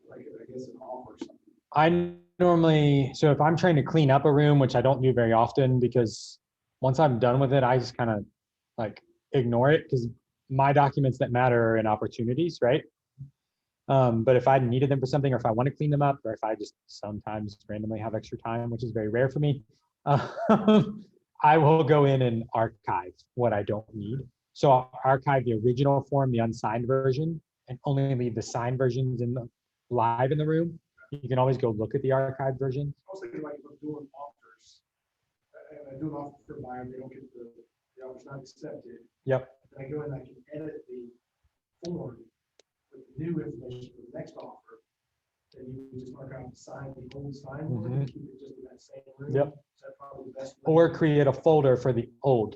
like, I guess, an offer or something. I normally, so if I'm trying to clean up a room, which I don't do very often because once I'm done with it, I just kind of like ignore it because my documents that matter are in opportunities, right? But if I needed them for something or if I want to clean them up or if I just sometimes randomly have extra time, which is very rare for me, I will go in and archive what I don't need. So I'll archive the original form, the unsigned version, and only leave the signed versions in the live in the room. You can always go look at the archived version. I was thinking like, if I'm doing offers, and I do an offer for a buyer, they don't get the offer's not accepted. Yep. And I go in, I can edit the form with new information for the next offer. Then you can just mark out the sign, the old sign, one, and keep it just in that same room. Yep. So that's probably the best way. Or create a folder for the old.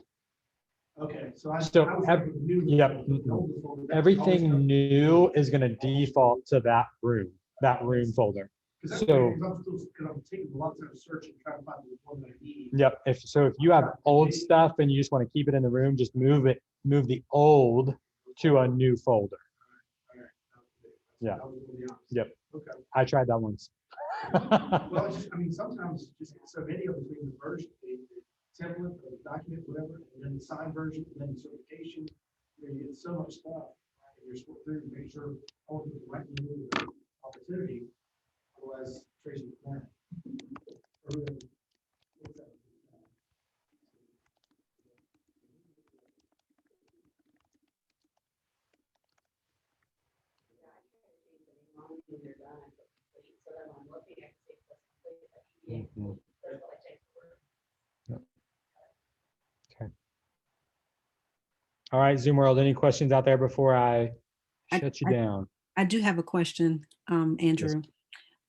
Okay, so I was Yep. thinking the new. Yep. folder, the old folder, that always Everything comes- new is going to default to that room folder. 'cause that's so- weird, 'cause I'm taking a lot of time searching, trying to find the one that I need. Yep. If you have old stuff and you just want to keep it in the room, just move the old to a new folder. All right. Yeah. That was gonna be honest. Yep. Okay. I tried that once. Well, it's just, I mean, sometimes just so video between the version, the template, or the document, whatever, and then the signed version, and then the certification, you get so much stuff. you're sort through to make sure all of the right move opportunity, otherwise Tracy can. When they're done, I put complete, so that when I'm looking, I can see if that's complete, that EDA, Mhm. that's what I take for. All right, Zoom world, any questions out there before I I- shut you I- down? I do have a question, Andrew.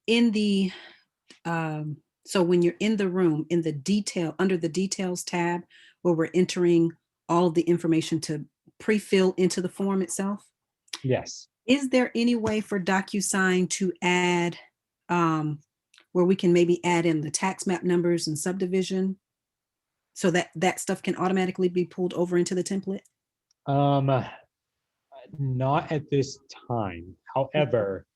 In the, so when you're in the room, in the detail, under the details tab, where we're entering all of the information to pre-fill into the form itself, Yes. is there any way for DocuSign to add, where we can maybe add in the tax map numbers and subdivision so that that stuff can automatically be pulled over into the template? Not at this time. However,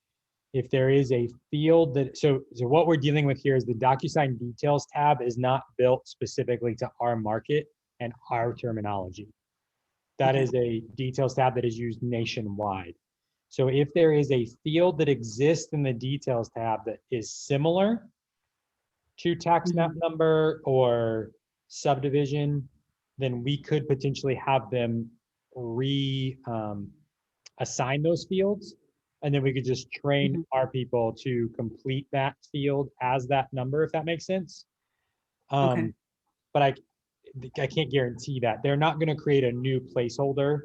if there is a field that, so what we're dealing with here is the DocuSign details tab is not built specifically to our market and our terminology. That Okay. is a details tab that is used nationwide. So if there is a field that exists in the details tab that is similar to tax map number or subdivision, then we could potentially have them assign those fields. And then we could just train our people to complete that field as that number, if that makes sense. Okay. But I can't guarantee that. They're not going to create a new placeholder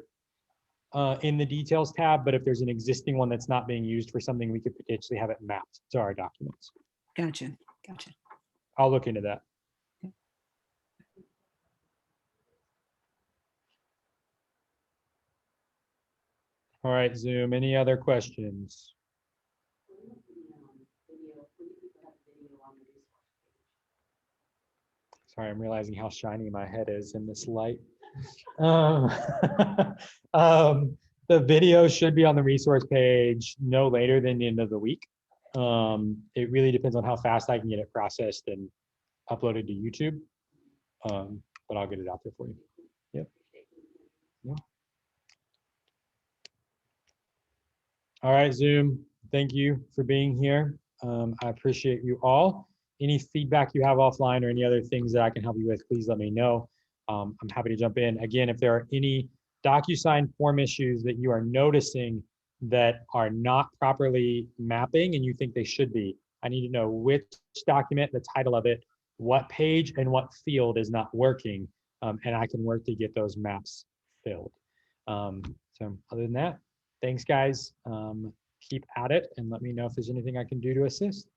in the details tab, but if there's an existing one that's not being used for something, we could potentially have it mapped to our documents. Gotcha. Gotcha. I'll look into that. All right, Zoom, any other questions? Sorry, I'm realizing how shiny my head is in this light. Um, the video should be on the resource page no later than the end of the week. It really depends on how fast I can get it processed and uploaded to YouTube. But I'll get it out there for you. Yep. Yeah. All right, Zoom, thank you for being here. I appreciate you all. Any feedback you have offline or any other things that I can help you with, please let me know. I'm happy to jump in. Again, if there are any DocuSign form issues that you are noticing that are not properly mapping and you think they should be, I need to know which document, the title of it, what page and what field is not working, and I can work to get those maps filled. So other than that, thanks, guys. Keep at it and let me know if there's anything I can do to assist.